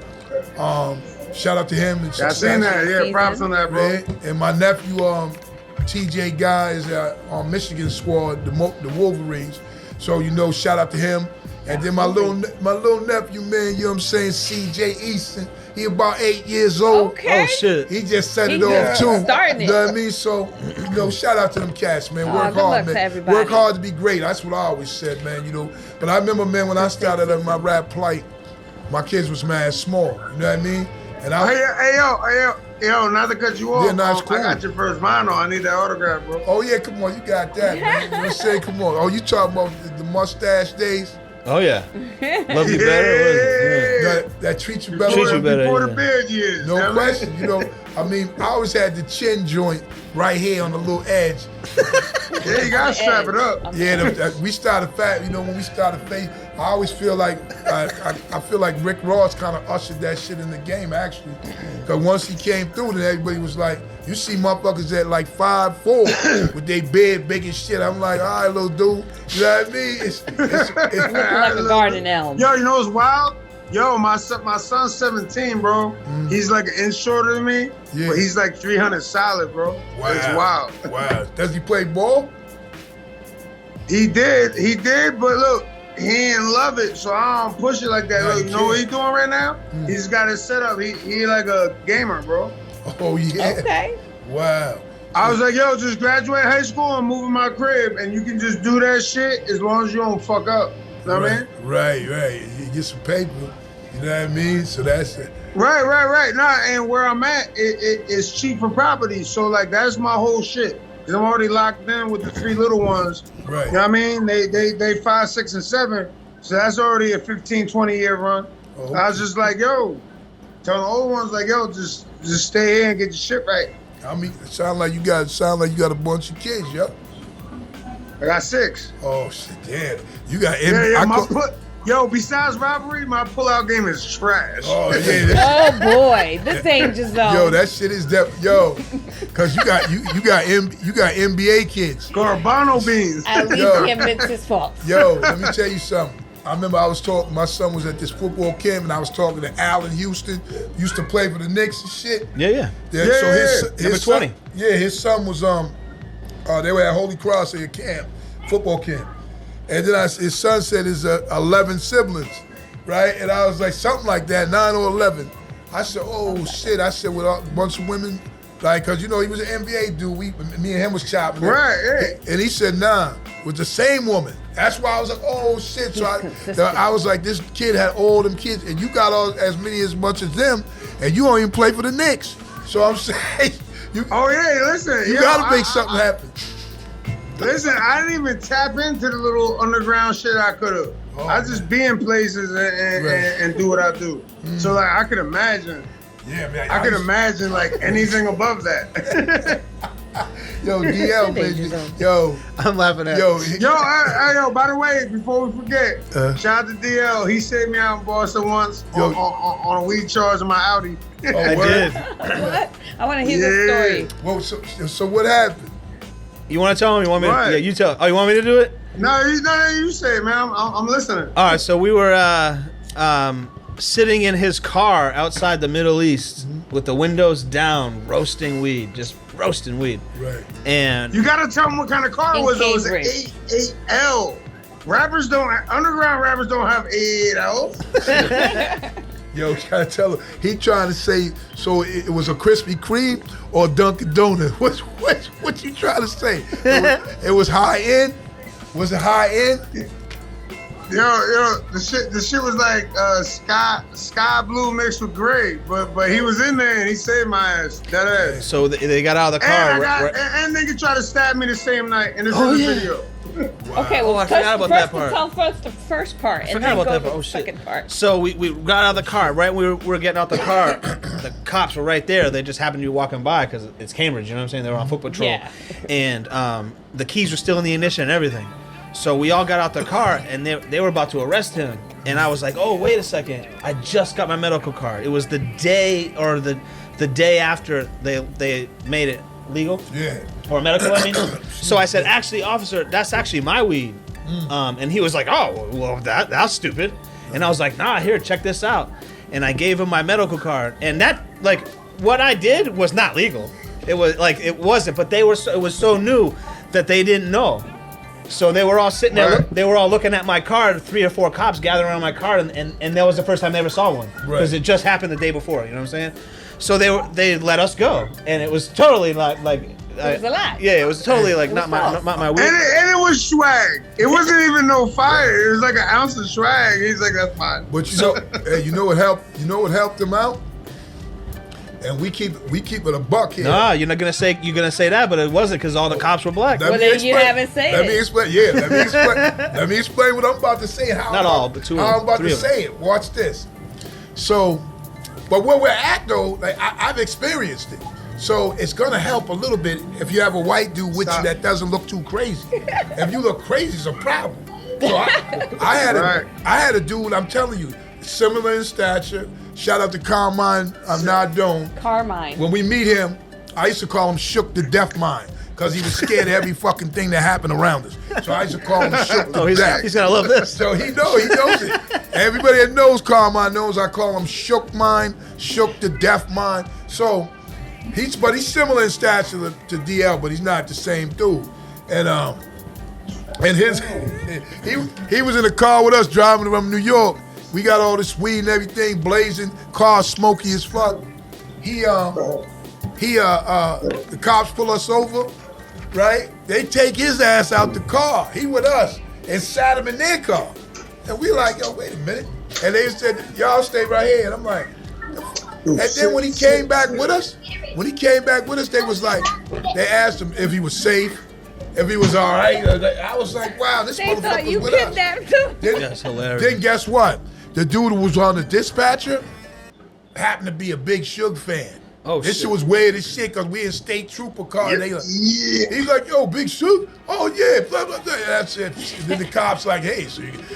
Shout out to him. And I seen that. Yeah, props on that, bro. And my nephew, TJ Guy, is on Michigan squad, the Wolverines. So you know, shout out to him. And then my little nephew, man, you know what I'm saying, CJ Easton. He about 8 years old. Okay. Oh shit. He just set it off too. Starting you know what I mean? So, you know, shout out to them cats, man. Work good hard, luck man. to everybody. Work hard to be great. That's what I always said, man. You know. But I remember, man, when I started at my rap plight, my kids was mad small. You know what I mean? And Hey, yo, not to cut you off. Yeah, no, it's cool. I got your first vinyl. I need that autograph, bro. Oh yeah, come on, you got that, man. You know what I'm saying? Come on. Oh, you talking about the mustache days? Oh yeah. Love you better. That treat you better. Before the beard years. No question. You know, I mean, I always had the chin joint right here on the little edge. Yeah, you gotta strap it up. Yeah, we started fat. You know, when we started face, I always feel like I feel like Rick Ross kind of ushered that shit in the game actually. Because once he came through, then everybody was like, you see motherfuckers at like 5'4" with their beard big as shit. I'm like, all right, little dude. You know what I mean? It's Looking like a garden elm. Yo, you know what's wild? Yo, my son's 17, bro. He's like an inch shorter than me, but he's like 300 solid, bro. Wow. It's wild. Wow. Does he play ball? He did, but look, he didn't love it, so I don't push it like that. Look, you know what he's doing right now? He's got his setup. He like a gamer, bro. Oh, yeah. Okay. Wow. I was like, yo, just graduate high school and move in my crib, and you can just do that shit as long as you don't fuck up. You know what I mean? Right. You get some paper. You know what I mean? So that's it. Right. Nah, and where I'm at, it's cheap for property. So, like, that's my whole shit. Because I'm already locked in with the three little ones. Right. You know what I mean? They 5, 6, and 7. So that's already a 15, 20-year run. Oh, okay. I was just like, yo, telling the old ones, like, yo, just stay here and get your shit right. I mean, it sound like you got a bunch of kids, yo. I got 6. Oh shit, damn. You got besides robbery, my pullout game is trash. Oh yeah. Oh boy, the danger zone. Yo, that shit is cause you got NBA kids. Garbano beans. At least he admits his faults. Yo, let me tell you something. I remember my son was at this football camp and I was talking to Allen Houston, used to play for the Knicks and shit. Yeah. So his Number 20. Son, his son was they were at Holy Cross at a camp, football camp. And then his son said there's 11 siblings, right? And I was like, something like that, 9 or 11. I said, oh shit. I said, with a bunch of women, like, cause he was an NBA dude. Me and him was chopping. Right. And he said, nah, with the same woman. That's why I was like, oh shit. So I was like, this kid had all them kids, and you got as much as them, and you don't even play for the Knicks. So I'm saying, listen, you gotta make something happen. Listen, I didn't even tap into the little underground shit I could have. I just be in places and do what I do. So like I could imagine. Yeah, man. I could imagine like anything above that. Yo, DL, baby. Yo, I'm laughing at yo, by the way, before we forget, shout out to DL. He saved me out in Boston once on a weed charge in my Audi. I did. What? I want to hear the story. Well, so what happened? You want to tell him? You want me? Right. Yeah, you tell. Oh, you want me to do it? No, you say it, man. I'm listening. All right. So we were sitting in his car outside the Middle East with the windows down, roasting weed, just roasting weed. Right. And You gotta tell them what kind of car it was. It was an Cambridge. 88L. Underground rappers don't have 88Ls. Yo, you gotta tell him. He trying to say, so it was a Krispy Kreme or Dunkin' Donuts? What you trying to say? It was high end? Was it high end? Yo, the shit was like sky blue mixed with gray, but he was in there and he saved my ass. That ass. so they got out of the car. And nigga tried to stab me the same night, and it's in the video. Wow. Okay, well, I forgot about that part. Tell first the first part, and Forgot then about go that to part. the Oh shit. second part. So we got out of the car. Right, we were getting out the car. The cops were right there. They just happened to be walking by because it's Cambridge. You know what I'm saying? They were on foot patrol. Yeah. And the keys were still in the ignition and everything. So we all got out the car and they were about to arrest him. And I was like, oh, wait a second. I just got my medical card. It was the day or the day after they made it legal. Yeah. Or medical, I mean. So I said, actually, officer, that's actually my weed. And he was like, oh, well, that's stupid. And I was like, nah, here, check this out. And I gave him my medical card. And that, like, what I did was not legal. It was, like, it wasn't. But it was so new that they didn't know. So they were all sitting there, Right. they were all looking at my car, 3 or 4 cops gathering around my car, and that was the first time they ever saw one. Because it just happened the day before, you know what I'm saying? So they let us go. And it was totally like It was a lie. yeah, it was totally like not my weed. And it was swag. It wasn't even no fire. It was like an ounce of swag. He's like, that's fine. But you know what helped? You know what helped him out? And we keep it a buck here. Nah, you're gonna say that, but it wasn't because all the cops were black. Let Well, me then explain. you haven't said Let it. me explain. Yeah, let me explain what I'm about to say. Not all, but 2 of them. How I'm about 3 to of them. say it. Watch this. So, but where we're at though, like I've experienced it. So it's gonna help a little bit if you have a white dude with you that doesn't look too crazy. If you look crazy, it's a problem. So I had a dude. I'm telling you, similar in stature. Shout out to Carmine Nardone. Carmine. When we meet him, I used to call him Shook the Deaf Mind because he was scared of every fucking thing that happened around us. So I used to call him Shook the Deaf. He's gonna love this. So he knows it. Everybody that knows Carmine knows I call him Shook Mind, Shook the Deaf Mind. So he's similar in stature to DL, but he's not the same dude. And he was in the car with us driving from New York. We got all this weed and everything, blazing, car smoky as fuck. The cops pull us over, right? They take his ass out the car. He with us and sat him in their car. And we like, yo, wait a minute. And they said, y'all stay right here. And I'm like, and then when he came back with us, they was like, they asked him if he was safe, if he was all right. I was like, wow, this They motherfucker thought you with us. kidnapped him. That's hilarious. Then guess what? The dude who was on the dispatcher happened to be a big Suge fan. Oh, this shit. shit was weird as shit because we in state trooper car. And they like, Yeah. he's like, yo, big suit. Oh yeah, blah blah blah. That's it. And then the cops like, hey,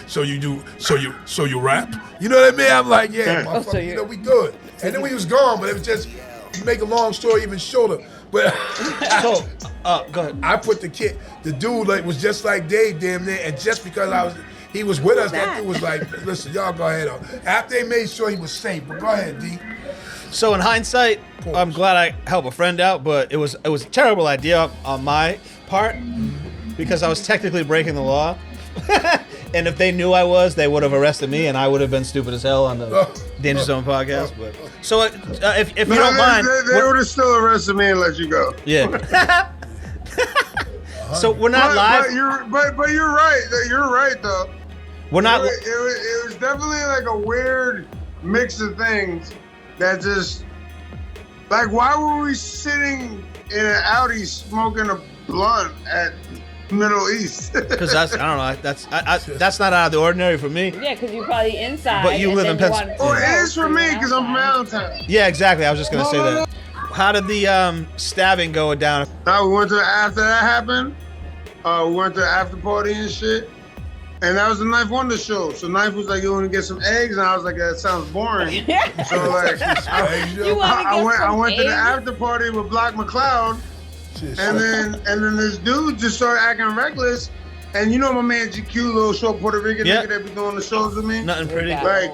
so you rap? You know what I mean? I'm like, yeah, motherfucker, you know we good. And then we was gone, but it was just to make a long story even shorter. But So, go ahead. I put the dude like was just like Dave damn near, and just because he was with us, that dude was like, listen, y'all go ahead. After they made sure he was safe, but go ahead, D. So in hindsight, I'm glad I helped a friend out, but it was a terrible idea on my part because I was technically breaking the law. And if they knew I was, they would have arrested me, and I would have been stupid as hell on the Danger Zone podcast. But so if you don't mind, they would have still arrested me and let you go. yeah. So we're not live. But you're right. You're right though. We're not. It was definitely like a weird mix of things that just like why were we sitting in an Audi smoking a blunt at Middle East? Because I don't know. That's not out of the ordinary for me. Yeah, because you're probably inside. But you live in Pennsylvania. Oh, it is for me because I'm from Allentown. Yeah, exactly. I was just gonna say that. How did the stabbing go down? Now we went to after that happened. We went to the after party and shit. And that was the Knife Wonder show. So Knife was like, "You want to get some eggs?" And I was like, "That sounds boring." So like, I went to the after party with Block McCloud, and then this dude just started acting reckless. And you know my man GQ, little short Puerto Rican nigga that be doing the shows with me. Nothing pretty. Like,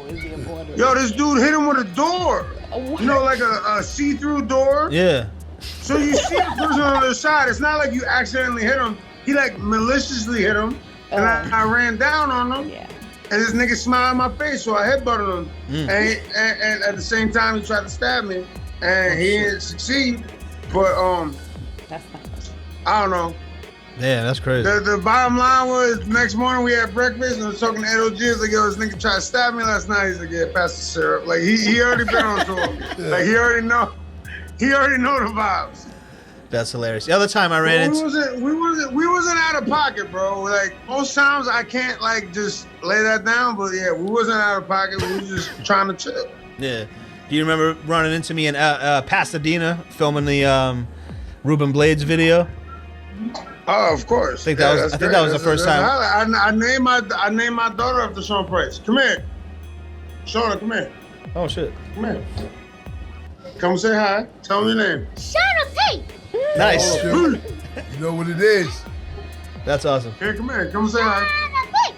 yo, this dude hit him with a door. You know, like a see-through door. Yeah. So you see the person on the other side. It's not like you accidentally hit him. He like maliciously hit him. And I ran down on him, and this nigga smiled in my face, so I headbutted him. And at the same time, he tried to stab me, and he didn't succeed. But That's not I don't know. Yeah, that's crazy. The bottom line was, next morning we had breakfast, and I was talking to Ed O.G. I was like, yo, this nigga tried to stab me last night. He's like, yeah, pass the syrup. Like he already been on tour. Like he already know the vibes. That's hilarious. The other time I ran into... We wasn't out of pocket, bro. Like, most times I can't, like, just lay that down. But, yeah, we wasn't out of pocket. We was just trying to chill. Yeah. Do you remember running into me in Pasadena filming the Ruben Blades video? Oh, of course. I think that was the first time. I named my daughter after Sean Price. Come here. Shauna, come here. Oh, shit. Come here. Come say hi. Tell me your name. Shauna P. Nice. Oh, you know what it is. That's awesome. Here, come here. Come say hi. Shauna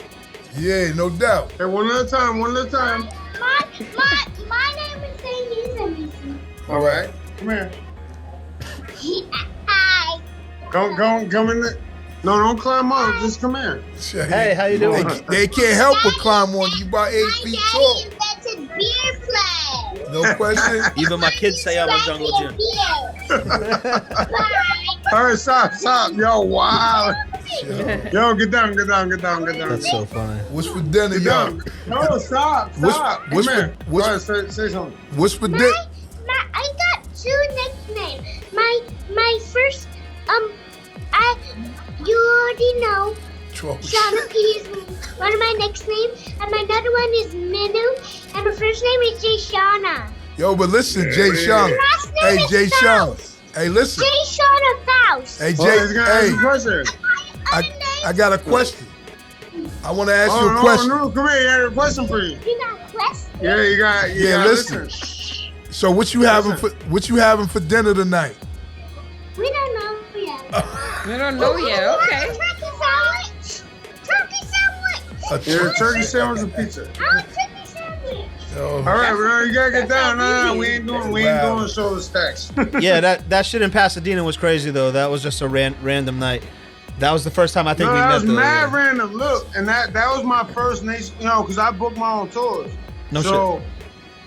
P. Yeah, no doubt. Hey, one at a time. My name is Sadie. All right. Come here. Hi. Come in there. No, don't climb up. Just come here. Hey, how you doing? They can't help but climb on you. About 8 feet tall. My daddy invented beer play. No question. Even my kids say I'm a jungle gym. All right, stop. Yo, wow. Yo, get down. That's so funny. What's for dinner, y'all? No, stop. What's Come here. for- what's- Go ahead, say something. What's for dinner? I got 2 nicknames. My first, you already know. Shauna P is one of my nicknames, and my other one is Minu, and my first name is Jay Shauna. Yo, but listen, Jay Sean. Last name Hey, is Jay Sean. Faust. Hey, listen. Jay Shauna Faust. Hey, Oh, Jay. he's gonna ask you a Hey, question. I got a question. I want to ask you a question. No, come here. I got a question for you. You got a question? Yeah, you got. Yeah, listen. So what you having for dinner tonight? We don't know yet. We don't know yet. Okay. Turkey sandwich. Yeah, turkey sandwich and pizza. Turkey sandwich. Oh, All right, bro, you gotta get down. No, we ain't doing shoulder stacks. Yeah, that shit in Pasadena was crazy though. That was just a random night. That was the first time I think we that met. was mad random. Look, and that was my first nation. You know, because I booked my own tours. No so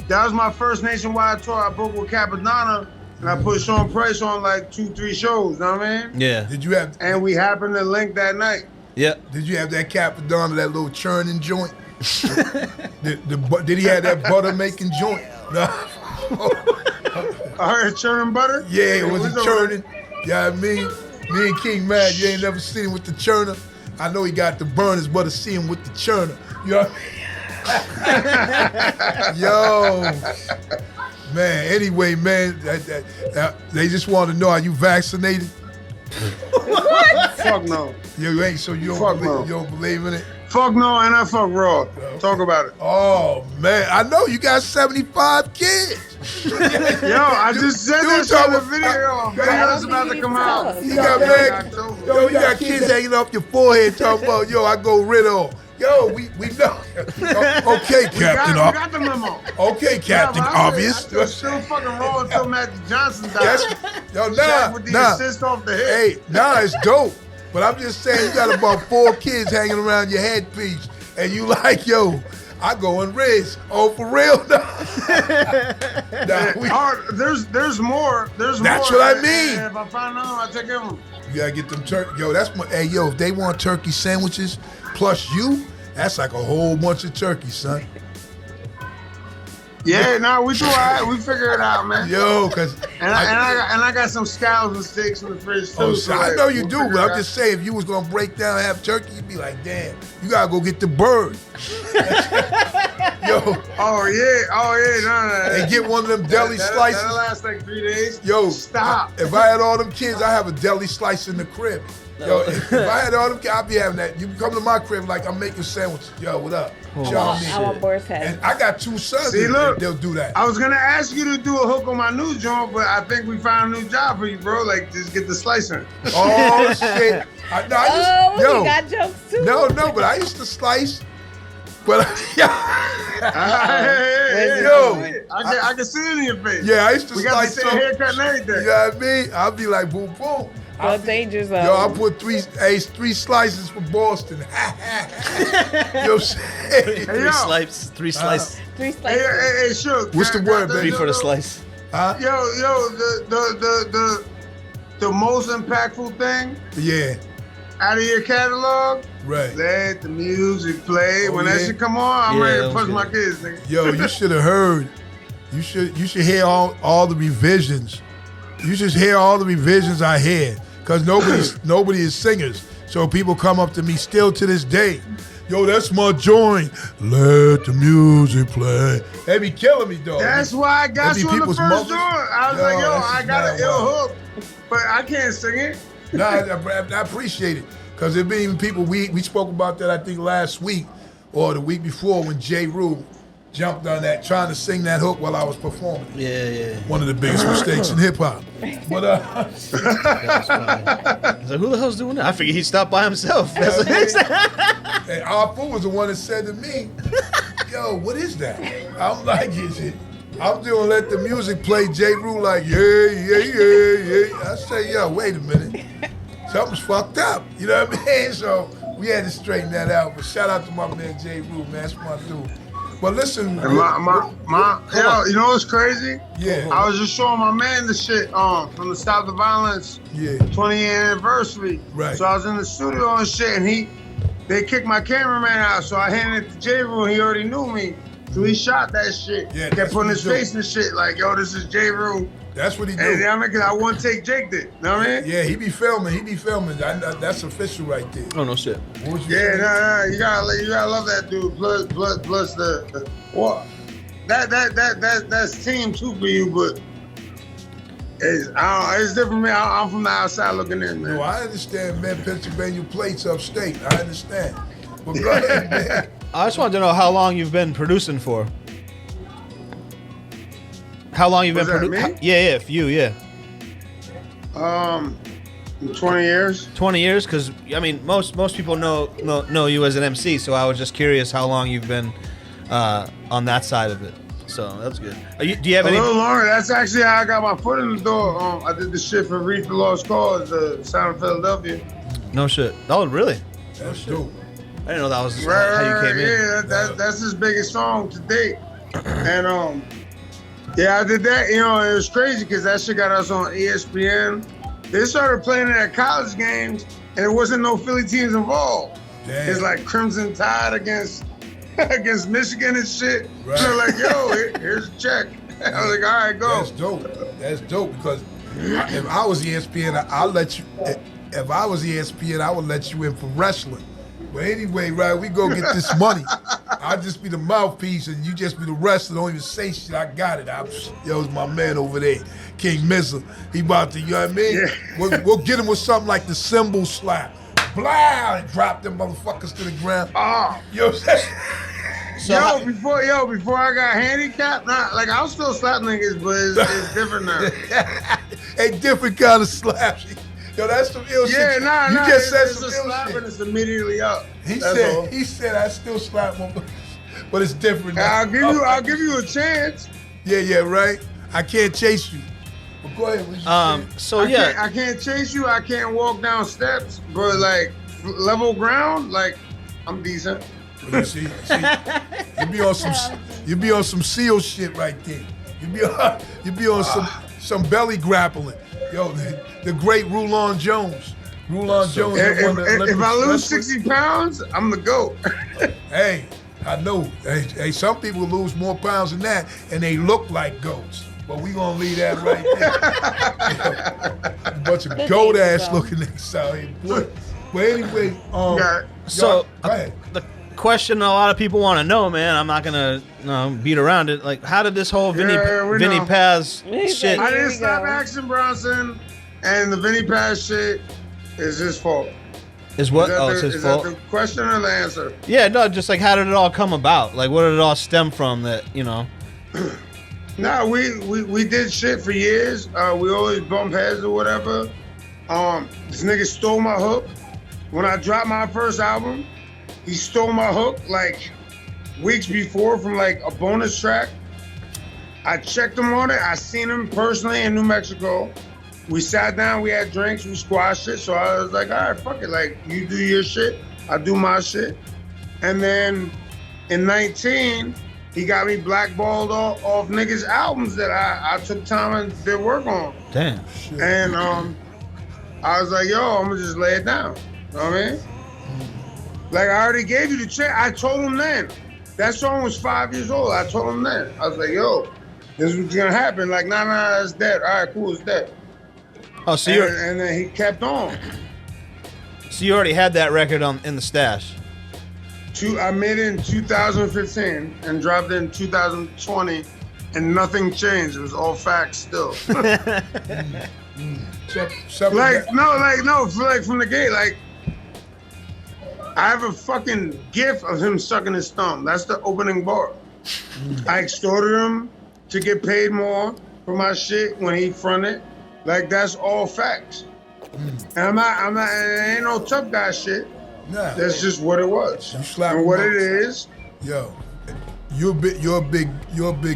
that was my first nationwide tour. I booked with Capadonna, and I put Sean Price on like 2-3 shows. Know what I mean? Yeah. Did you have? And we happened to link that night. Yep. Did you have that Capadonna, that little churning joint? Did he have that butter making joint? No. I heard churning butter. Yeah, it was a churning. Yeah, I mean, me and King Mag, you ain't never seen him with the churner. I know he got the burners, but to see him with the churner. You know what I mean? Yo. Man, anyway, man, they just want to know, are you vaccinated? What? Fuck no. You ain't, so you don't believe in it? Fuck no, and I fuck raw. Talk about it. Oh, man, I know you got 75 kids. Yo, I just said that shit in the video. Video's about to come out. You got kids hanging off your forehead talking about, yo, I go rid of. Yo, we know. Okay, Captain. We got the memo. Okay, Captain Obvious. I still fucking raw until Magic Johnson died. Yo, with the assist off the head. Hey, it's dope. But I'm just saying, you got about 4 kids hanging around your headpiece, and you like, yo, I go and risk. Oh, for real? There's more. There's That's more. what I mean. And if I find them, I take them. You gotta get them turkey. Yo, that's what. Hey, yo, if they want turkey sandwiches plus you, that's like a whole bunch of turkey, son. Yeah, we do all right. We figure it out, man. Yo, cause I got some scallops and steaks in the fridge too. Oh, so I know you do, but I'm just saying, if you was gonna break down and have turkey, you'd be like, damn, you gotta go get the bird. Yo. Oh yeah, no. And get one of them deli slices. That'll last like 3 days. Yo, stop. If I had all them kids, I have a deli slice in the crib. Yo, if I had all them kids, I'd be having that. You can come to my crib like I'm making sandwiches. Yo, what up? I want Boris head. And I got 2 sons. See, look, they'll do that. I was gonna ask you to do a hook on my new joint, but I think we found a new job for you, bro. Like, just get the slicing. Oh shit! We got jokes too. No, but I used to slice. But I can see it in your face. Yeah, I used to we got the slice. same haircut and everything. You know what I mean? I'll be like, boom, boom. But danger zone. Yo, I put 3 slices for Boston. You know what I'm saying? Hey, Three slices. Hey, Shook. What's the word, baby? 3 for the slice. Huh? Yo, the most impactful thing. Yeah. Out of your catalog. Right. Let the music play. When that shit come on, I'm ready to punch my kids, nigga. Yo, you should have heard. You should hear all the revisions. You should hear all the revisions I hear. Because nobody is singers. So people come up to me still to this day. Yo, that's my joint. Let the music play. They be killing me, though. That's why I got you on the first joint. I was like, I got an ill hook, but I can't sing it. Nah, I appreciate it. Because there been even people, we spoke about that, I think, last week or the week before when J. Rue jumped on that, trying to sing that hook while I was performing. Yeah. One of the biggest mistakes in hip-hop. But, I was like, who the hell's doing that? I figured he stopped by himself. That's what he said. And Arthur was the one that said to me, yo, what is that? I'm like, I'm doing Let the Music Play. J. Rue like, yeah. I say, yo, wait a minute. Something's fucked up. You know what I mean? So we had to straighten that out. But shout out to my man J. Rue, man. That's my dude. But listen, you know what's crazy? Yeah. I was just showing my man the shit from the Stop the Violence 20th anniversary. Right. So I was in the studio and shit, and they kicked my cameraman out, so I handed it to J. Rue, and he already knew me. So he shot that shit. Yeah, kept putting his face in shit like, yo, this is J. Rue. That's what he do. And I mean, 'cause I wouldn't take Jake did. Know what I mean? Yeah, he be filming. That's official right there. Oh, no shit. Yeah, you gotta love that dude. Plus the what? That's team too for you, but it's different. Man, I'm from the outside looking in, man. No, I understand, man. Pennsylvania plates upstate. I understand. But go ahead, man. I just wanted to know how long you've been producing for. How long you've been producing? Yeah, for you, yeah. 20 years. 20 years, because I mean, most people know you as an MC, so I was just curious how long you've been on that side of it. So that's good. Do you have any? A little longer. That's actually how I got my foot in the door. I did the shit for Reef the Lost Cause, the Sound of Philadelphia. No shit. Oh, really? That's dope. I didn't know that was how you came in. Yeah, that's his biggest song to date. And yeah, I did that. You know, it was crazy because that shit got us on ESPN. They started playing it at college games, and there wasn't no Philly teams involved. Damn. It's like Crimson Tide against Michigan and shit. Right. So like, yo, here's a check. I was like, all right, go. That's dope because if I was ESPN, I'll let you. If I was ESPN, I would let you in for wrestling. But anyway, right, we go get this money. I'll just be the mouthpiece and you just be the wrestler. Don't even say shit. I got it. Yo, it's my man over there, King Missile. He about to, you know what I mean? Yeah. We'll get him with something like the cymbal slap. Blah, and drop them motherfuckers to the ground. Oh. You know what I'm saying? So before I got handicapped, I was still slapping niggas, but it's different now. A different kind of slaps. Yo, that's some ill shit. Yeah, you just said some it's a ill slap shit. and it's immediately up. He said I still slap motherfuckers, but it's different now. I'll give you a chance. Yeah, right. I can't chase you. But go ahead. I can't chase you. I can't walk down steps, but like level ground, like I'm decent. You see, you be on some SEAL shit right there. You be on some belly grappling. Yo, the great Rulon Jones. Jones. If I lose 60 pounds, I'm the GOAT. Hey, I know. Hey, some people lose more pounds than that, and they look like goats. But we gonna leave that right there. A bunch of goat ass looking niggas out here, boy. But anyway, the question a lot of people want to know, man. I'm not gonna beat around it. Like, how did this whole Vinnie Paz shit? I didn't stop Action Bronson, and the Vinnie Paz shit is his fault. Is what? It's his fault. Is that the question or the answer? Yeah, no, just like how did it all come about? Like, what did it all stem from? That Nah, we did shit for years. We always bump heads or whatever. This nigga stole my hook. When I dropped my first album, he stole my hook like weeks before from like a bonus track. I checked him on it. I seen him personally in New Mexico. We sat down, we had drinks, we squashed it. So I was like, all right, fuck it. Like, you do your shit, I do my shit. And then in 19, he got me blackballed off niggas' albums that I took time and did work on. Damn. And I was like, yo, I'm gonna just lay it down. You know what I mean? Like, I already gave you the check. I told him then. That song was 5 years old. I told him then. I was like, yo, this is what's gonna happen. Like, nah, it's dead. All right, cool, it's dead. Oh, so and then he kept on. So you already had that record in the stash? I made it in 2015 and dropped it in 2020, and nothing changed. It was all facts still. From the gate, like, I have a fucking gif of him sucking his thumb. That's the opening bar. I extorted him to get paid more for my shit when he fronted. Like, that's all facts. And I'm not, it ain't no tough guy shit. Nah. That's just what it was. And what it is. Yo, you're a big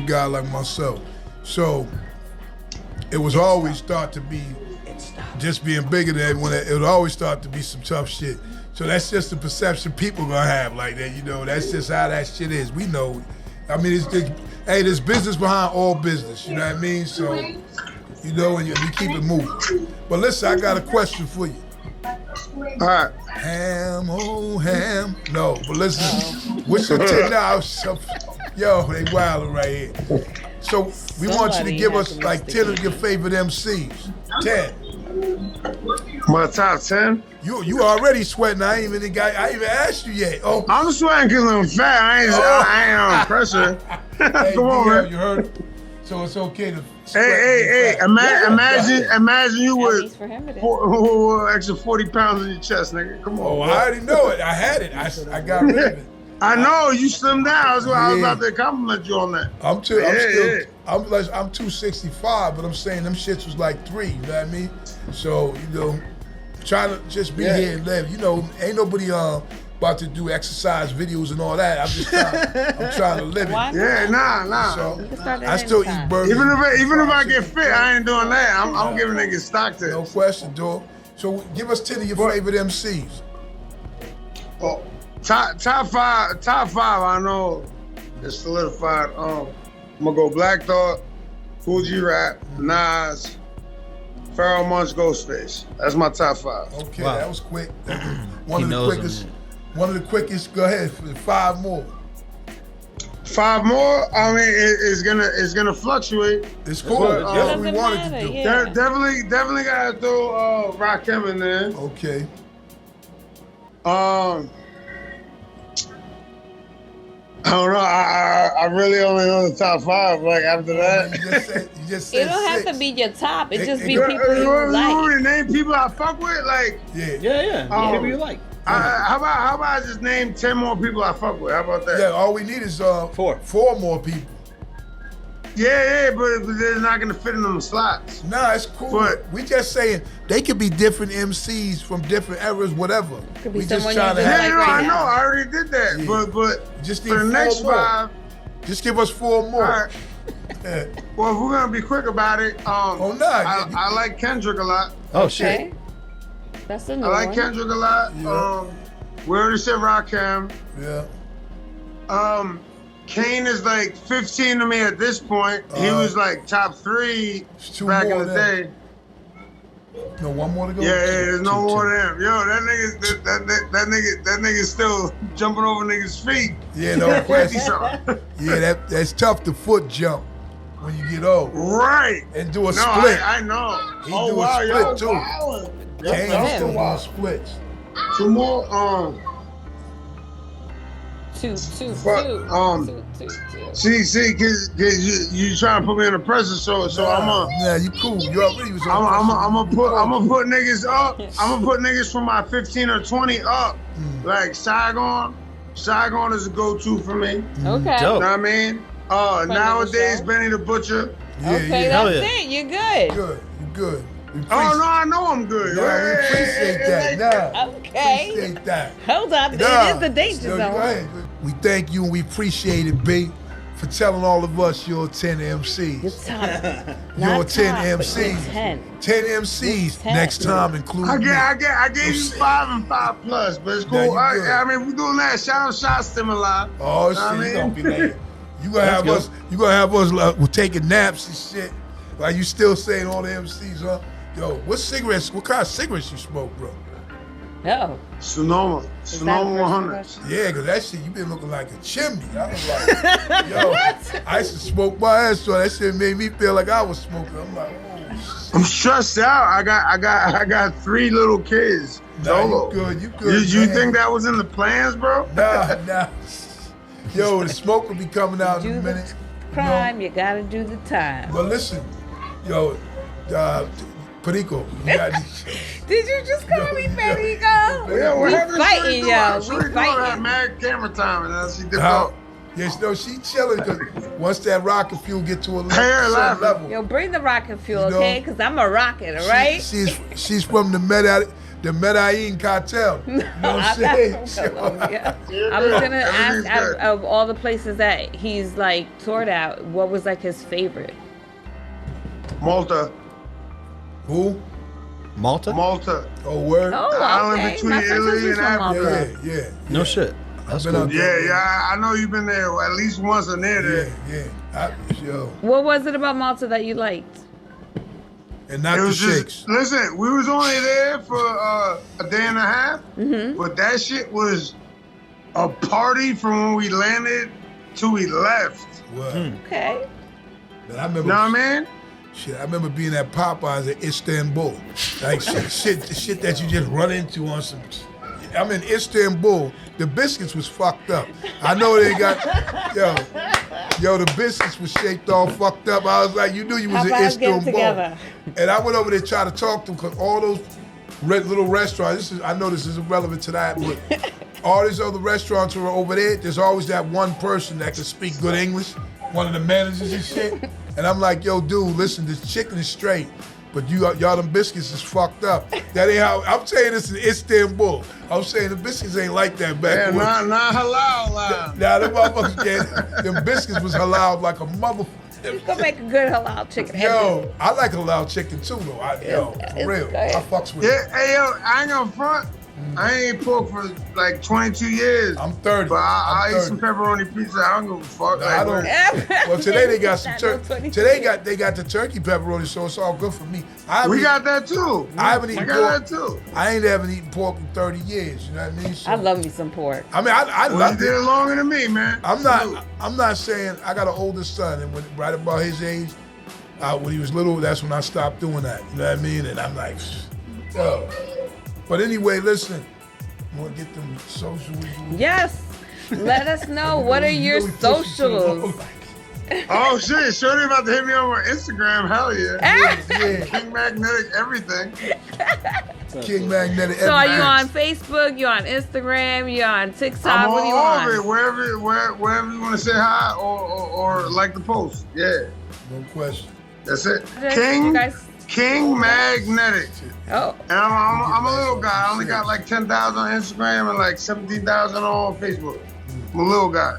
guy like myself. So it was always thought to be just being bigger than when it would always start to be some tough shit. So that's just the perception people gonna have like that, you know. That's just how that shit is. We know. I mean, there's business behind all business. You know what I mean? So, you know, and we keep it moving. But listen, I got a question for you. All right. Ham, oh ham. No, but listen, what's your 10 now? Yo, they wildin' right here. So we want you to give us like 10 of your favorite MCs. 10. My top 10? You already sweating. I ain't even asked you yet. Oh, I'm sweating because I'm fat. I ain't on pressure. Hey, Come on, man. You heard it? So it's okay to sweat. Hey, imagine you with extra 40 pounds in your chest, nigga. Come on. Oh, I already know it. I had it. I got rid of it. I know you slimmed down. I was about to compliment you on that. I'm 265, but I'm saying them shits was like 3. You know what I mean? So trying to just be here and live. You know, ain't nobody about to do exercise videos and all that. I'm trying to live it. Yeah, nah. So I still eat burgers. Even if I get fit, I ain't doing that. I'm giving niggas stock tips. No question, dog. So give us 10 of your favorite MCs. Oh, top five. I know it's solidified. I'm gonna go Black Thought, Cool G Rap, Nas, Pharoah Monch, Ghostface. That's my top 5. Okay, wow. That was quick. One of the quickest. Go ahead. 5 more. 5 more. I mean, it's gonna fluctuate. It's cool. That's what we wanted to do. Yeah. Definitely gotta throw Rakim in there. Okay. I don't know. I really only know the top 5. Like after that, You just said It don't have 6. to be your top. It just be You- people you like. Name people I fuck with. Like, Yeah. People you like. how about I just name 10 more people I fuck with? How about that? Yeah, all we need is 4 more people. Yeah, but they're not gonna fit in them slots. Nah, it's cool. But- we just saying they could be different MCs from different eras, whatever. Could be We just someone trying you to just have. like right I know. now. I already did that. Yeah. But Just need for the 4 next more. 5. Just give us 4 more. All right. Well, if we're gonna be quick about it, I like Kendrick a lot. Oh, Okay. shit. That's a new I like one. Kendrick a lot. Yeah. We already said Rakim. Yeah. Kane is like 15 to me at this point. He was like top 3 2 back more in the then. day. No, 1 more to go? Yeah, there's no Two. more of them. Yo, that nigga's still jumping over niggas' feet. Yeah, no question. 50-something. Yeah, that's tough to foot jump when you get old. Right. And do a No, split. I know. He do a split too. Kane him. still doing splits. 2 more. Two. See, cause you trying to put me in the pressure, so I'm Nah, you cool. You already was on. I'm gonna put niggas up. I'm gonna put niggas from my 15 or 20 up. Like Saigon is a go-to for me. You Okay. Dope. know what I mean? of the Nowadays, show. Benny the Butcher. Okay, Hell that's yeah. it. You're good. Good. You good. We Oh no, I know I'm good. Nah, we appreciate that. Nah. Okay. Appreciate that. Hold up. Nah. It is the danger Yo, zone. go ahead. We thank you and we appreciate it, B, for telling all of us you're 10 MCs. You're top. You're Not 10 top, but you're MCs. 10. 10 MCs. 10. Next time, include me. I gave you 5 and 5 plus, but it's cool. Nah, you good. I mean, we doing that. Shout out Shots them alive. Oh shit, I you mean- gonna be like, you gonna have us. You gonna have us we're taking naps and shit. Like you still saying all the MCs, huh? Yo, what kind of cigarettes you smoke, bro? No. Sonoma Is that a 100. question? Yeah, cause that shit you been looking like a chimney. I was like, yo, I used to smoke my ass, so that shit made me feel like I was smoking. I'm like, oh shit. I'm stressed out. I got 3 little kids. Nah, Solo. you good. You man. think that was in the plans, bro? Nah. Yo, the smoke will be coming out in Do a minute. the crime, you gotta do the time. But listen, yo, Perico, you got these. Did you just call me Perico? Yeah, what We happened? fighting, yo. She We had fighting. mad camera time, and then she dipped How? out. Yes, no, she chilling because once that rocket fuel get to a Hey, certain laughing. level, Yo, bring the rocket fuel, You know, okay? Because I'm a rocket, all right? she's from the Medellin cartel. You know what I'm saying? Yeah. I was gonna ask, out of all the places that he's like toured out, what was like his favorite? Malta. Who? Malta? Oh, word? Oh, island okay. between My friend Italy was from and Malta. Yeah. No shit. That's been cool. out there. Yeah, I know you've been there at least once or near there. Yeah. Yo, What was it about Malta that you liked? and not It the was shakes. just, listen, we was only there for a day and a half, but that shit was a party from when we landed till we left. Word. Okay. But I You remember. know what I mean? Shit, I remember being at Popeyes in Istanbul. Like shit that you just run into on some. I'm in Istanbul. The biscuits was fucked up. I know they got, yo, the biscuits was shaped all fucked up. I was like, you knew you was in Popeyes get Istanbul. together. And I went over there to try to talk to them because all those little restaurants, I know this is irrelevant to that, but all these other restaurants are over there. There's always that one person that can speak good English, one of the managers and shit. And I'm like, yo, dude, listen, this chicken is straight, but y'all them biscuits is fucked up. That ain't how, I'm saying this in Istanbul. I'm saying the biscuits ain't like that back Yeah, when. not halal. Nah, them motherfuckers, them biscuits was halal like a motherfucker. You can make a good halal chicken. Yo, I like halal chicken too, though. For it's real. good. I fucks with it. Yeah, hey, yo, I ain't gonna front. I ain't pork for like 22 years. I'm 30. But I I'm eat some 30. pepperoni pizza. I don't give a fuck. Nah, I don't. Yeah. Well, today they got some Not no turkey. 22. Today they got the turkey pepperoni, so it's all good for me. We got that too. I haven't We eaten got pork. that too. I ain't haven't eaten pork in 30 years. You know what I mean? So, I love me some pork. I mean, I Well, love you did it. it longer than me, man. I'm not saying I got an older son, and when right about his age, when he was little, that's when I stopped doing that. You know what I mean? And I'm like, yo. But anyway, listen. You want to get them social? Yes. Let us know. What are your socials? Oh shit, Shorty about to hit me over Instagram. Hell yeah. King Magnetic everything. King Magnetic. So are you on Facebook? You on Instagram? You on TikTok? What are you on? All of it, wherever you want to say hi or like the post. Yeah. No question. That's it. Okay, King Magnetic. Oh. And I'm a little guy. I only got like 10,000 on Instagram and like 17,000 on Facebook. I'm a little guy.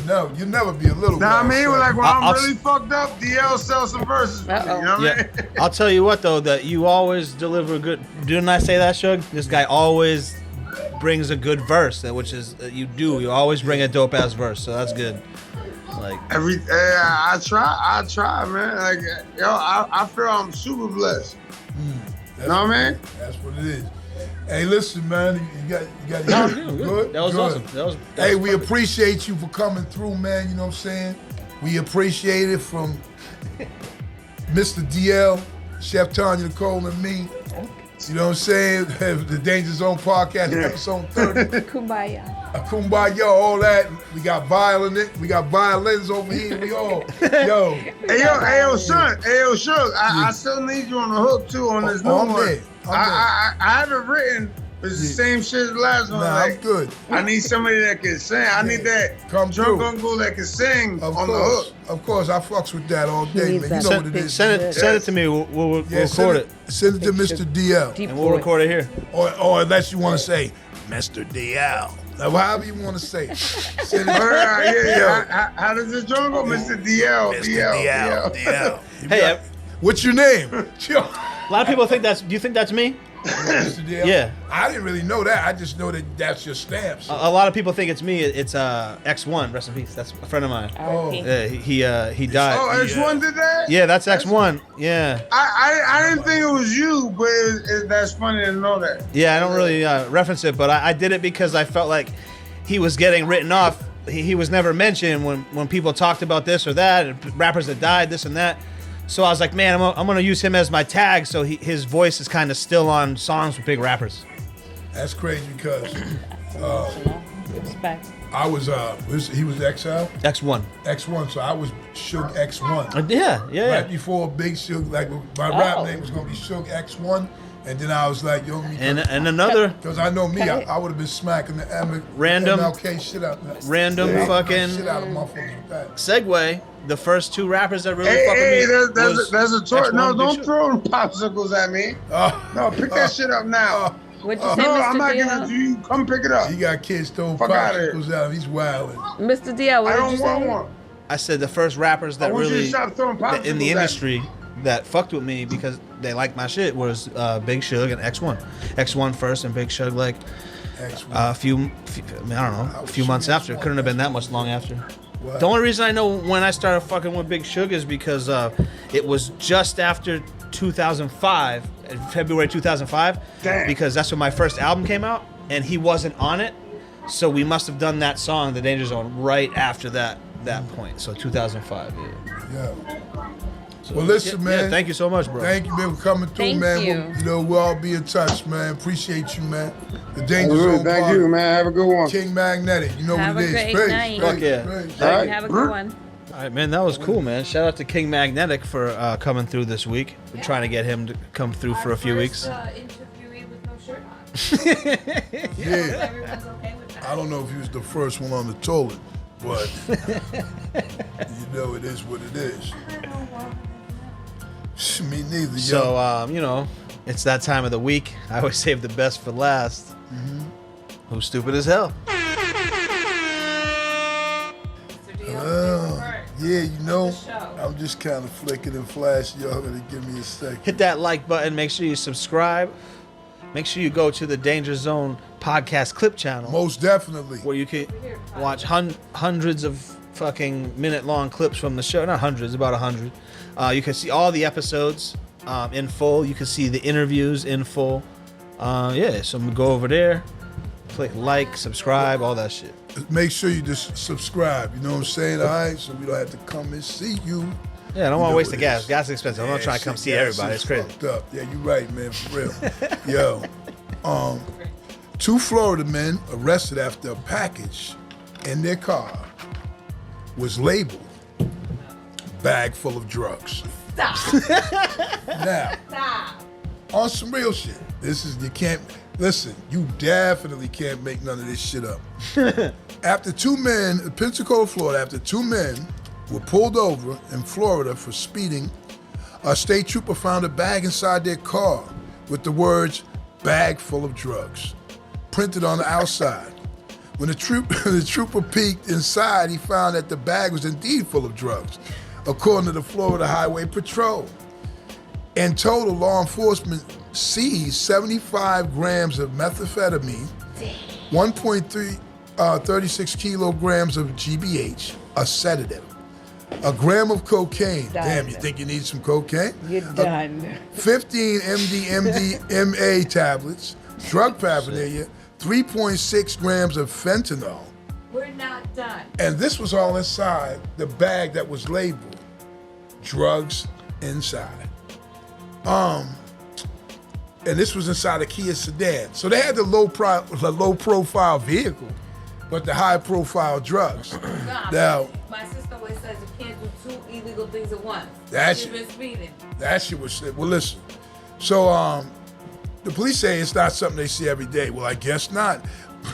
No, you'll never be a little guy. I mean, like when I'm really fucked up, DL sells some verses for me. You know what I mean? I'll tell you what though, that you always deliver good. Didn't I say that, Shug? This guy always brings a good verse, which is you do. You always bring a dope ass verse, so that's good. Like I try, man. Like yo, I feel I'm super blessed. You know what I mean? That's what it is. Hey, listen, man. You got good. That was awesome. Hey, we appreciate you for coming through, man. You know what I'm saying? We appreciate it from Mr. DL, Chef Tanya Nicole, and me. You know what I'm saying? The Danger Zone podcast, episode 30. Kumbaya. Kumbaya, all that. We got violins over here. We all, yo. Hey, son. Hey, Shug. I still need you on the hook, too, on this new one. I have it written. It's the same shit as the last one. Nah, I'm good. I need somebody that can sing. I need that drunk uncle that can sing on the hook. Of course, I fucks with that all day, man. You know what it is. Send it to me. We'll record it. Send it to Mr. DL. And we'll record it here. Or unless you want to say, Mr. DL. Now, however you want to say it. Send it. How does this joint go? Mr. DL. Mr. DL. Hey, what's your name? A lot of people think that's. Do you think that's me? Mr. DL? Yeah. I didn't really know that. I just know that that's your stamp. So. A lot of people think it's me. It's X1. Rest in peace. That's a friend of mine. Oh. Yeah, he died. Oh, X1 did that? Yeah, that's X1. Yeah. I didn't think it was you, but that's funny to know that. Yeah, I don't really reference it, but I did it because I felt like he was getting written off. He was never mentioned when people talked about this or that, and rappers that died, this and that. So I was like, man, I'm gonna use him as my tag, so his voice is kind of still on songs with big rappers. That's crazy because Respect. I was he was XL? X1. X1, so I was Suge X1. Yeah. Right before Big Suge, like my rap name was gonna be Suge X1, and then I was like, yo, me. And another. Because I know me, I would have been smacking the MLK shit out. Random fucking shit out of motherfuckers with that. Segue. The first two rappers that really fuck with me. That's a tour. No, don't throw them popsicles at me. No, pick that shit up now. What'd you say, No, Mr. I'm not DL? giving it to you. Come pick it up. He got kids throwing Fuck outta here. popsicles out. He's wilding. Mr. DL, what I did don't you want say? one. I said the first rappers that I want you to really stop throwing popsicles in the at me. industry that fucked with me because they liked my shit was Big Suge and X1. X1 first and Big Suge like a few months after. It couldn't have been that much long after. Wow. The only reason I know when I started fucking with Big Suge is because it was just after 2005, February 2005, because that's when my first album came out, and he wasn't on it. So we must have done that song, The Danger Zone, right after that point. So 2005. Yeah. Well, listen, man. Yeah, thank you so much, bro. Thank you, man, for coming through, Thank man. you. We'll all be in touch, man. Appreciate you, man. The Danger Zone. Thank you, man. Have a good one. King Magnetic. You know Have what a it is. great night. Fuck yeah. All right. Have a good one. All right, man, that was cool, man. Shout out to King Magnetic for coming through this week. We're trying to get him to come through for a few weeks. Interviewee with no shirt on. Yeah. Everyone's okay with that. I don't know if he was the first one on the toilet, but you know it is what it is. Me neither, So, it's that time of the week. I always save the best for last. Mm-hmm. Who's stupid as hell? Yeah, I'm just kind of flicking and flashing. Y'all gonna give me a second. Hit that like button. Make sure you subscribe. Make sure you go to the Danger Zone podcast clip channel. Most definitely. Where you can watch hundreds of fucking minute-long clips from the show. Not hundreds, about 100. You can see all the episodes in full. You can see the interviews in full. So go over there, click like, subscribe, all that shit. Make sure you just subscribe. You know what I'm saying? All right, so we don't have to come and see you. Yeah, I don't want to waste the gas. Gas is expensive. I'm not trying to come see everybody. It's crazy. Fucked up. Yeah, you're right, man. For real. Yo, 2 Florida men arrested after a package in their car was labeled bag full of drugs. Stop. Now, Stop. on some real shit, you definitely can't make none of this shit up. After 2 men, in Pensacola, Florida, after 2 men were pulled over in Florida for speeding, a state trooper found a bag inside their car with the words, bag full of drugs, printed on the outside. When the trooper peeked inside, he found that the bag was indeed full of drugs, according to the Florida Highway Patrol. In total, law enforcement seized 75 grams of methamphetamine, 1.36 kilograms of GBH, a sedative, a gram of cocaine. Done. Damn, you think you need some cocaine? You're done. 15 MDMA tablets, drug paraphernalia, 3.6 grams of fentanyl. We're not done. And this was all inside the bag that was labeled drugs inside. And this was inside a Kia sedan. So they had the low profile vehicle, but the high profile drugs. Now, my sister always says you can't do 2 illegal things at once. That's She's been speeding. that shit was, well, listen. So the police say it's not something they see every day. Well, I guess not.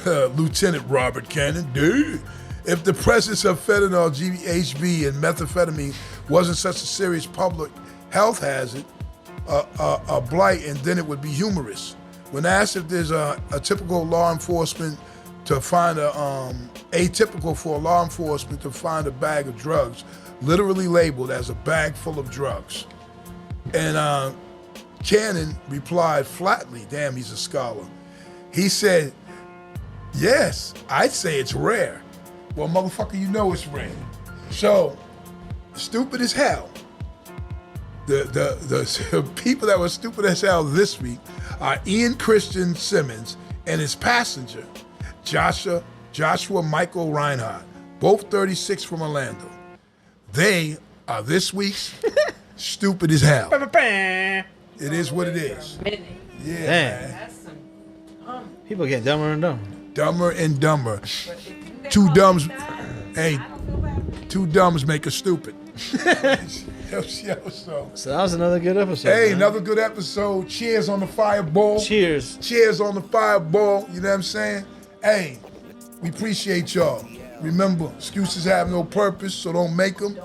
Lieutenant Robert Cannon, dude. If the presence of fentanyl, GHB, and methamphetamine wasn't such a serious public health hazard, a blight, and then it would be humorous. When asked if there's a typical law enforcement to find atypical for law enforcement to find a bag of drugs, literally labeled as a bag full of drugs. And Cannon replied flatly, damn, he's a scholar. He said, yes, I'd say it's rare. Well, motherfucker, you know it's rare. So, stupid as hell. The people that were stupid as hell this week are Ian Christian Simmons and his passenger, Joshua Michael Reinhardt, both 36 from Orlando. They are this week's stupid as hell. It is what it is. Yeah, Damn. man. People get dumber and dumber. Dumber and dumber. 2 dumbs, hey, 2 dumbs make a stupid. So that was another good episode. Hey, man. another good episode. Cheers on the fireball. Cheers. Cheers on the fireball. You know what I'm saying? Hey, we appreciate y'all. Remember, excuses have no purpose, so don't make them.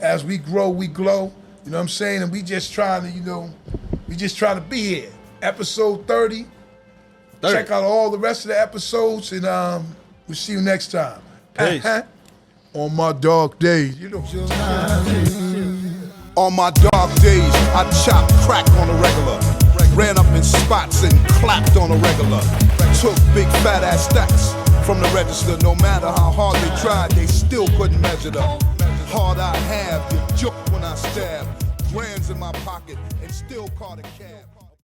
As we grow, we glow. You know what I'm saying? And we just trying to be here. Episode 30. Check out all the rest of the episodes, and we'll see you next time. Peace. On my dark days, you know. On my dark days, I chopped crack on a regular. Ran up in spots and clapped on a regular. Took big fat ass stacks from the register. No matter how hard they tried, they still couldn't measure the hard I have. You joke when I stab. Grands in my pocket and still caught a cab.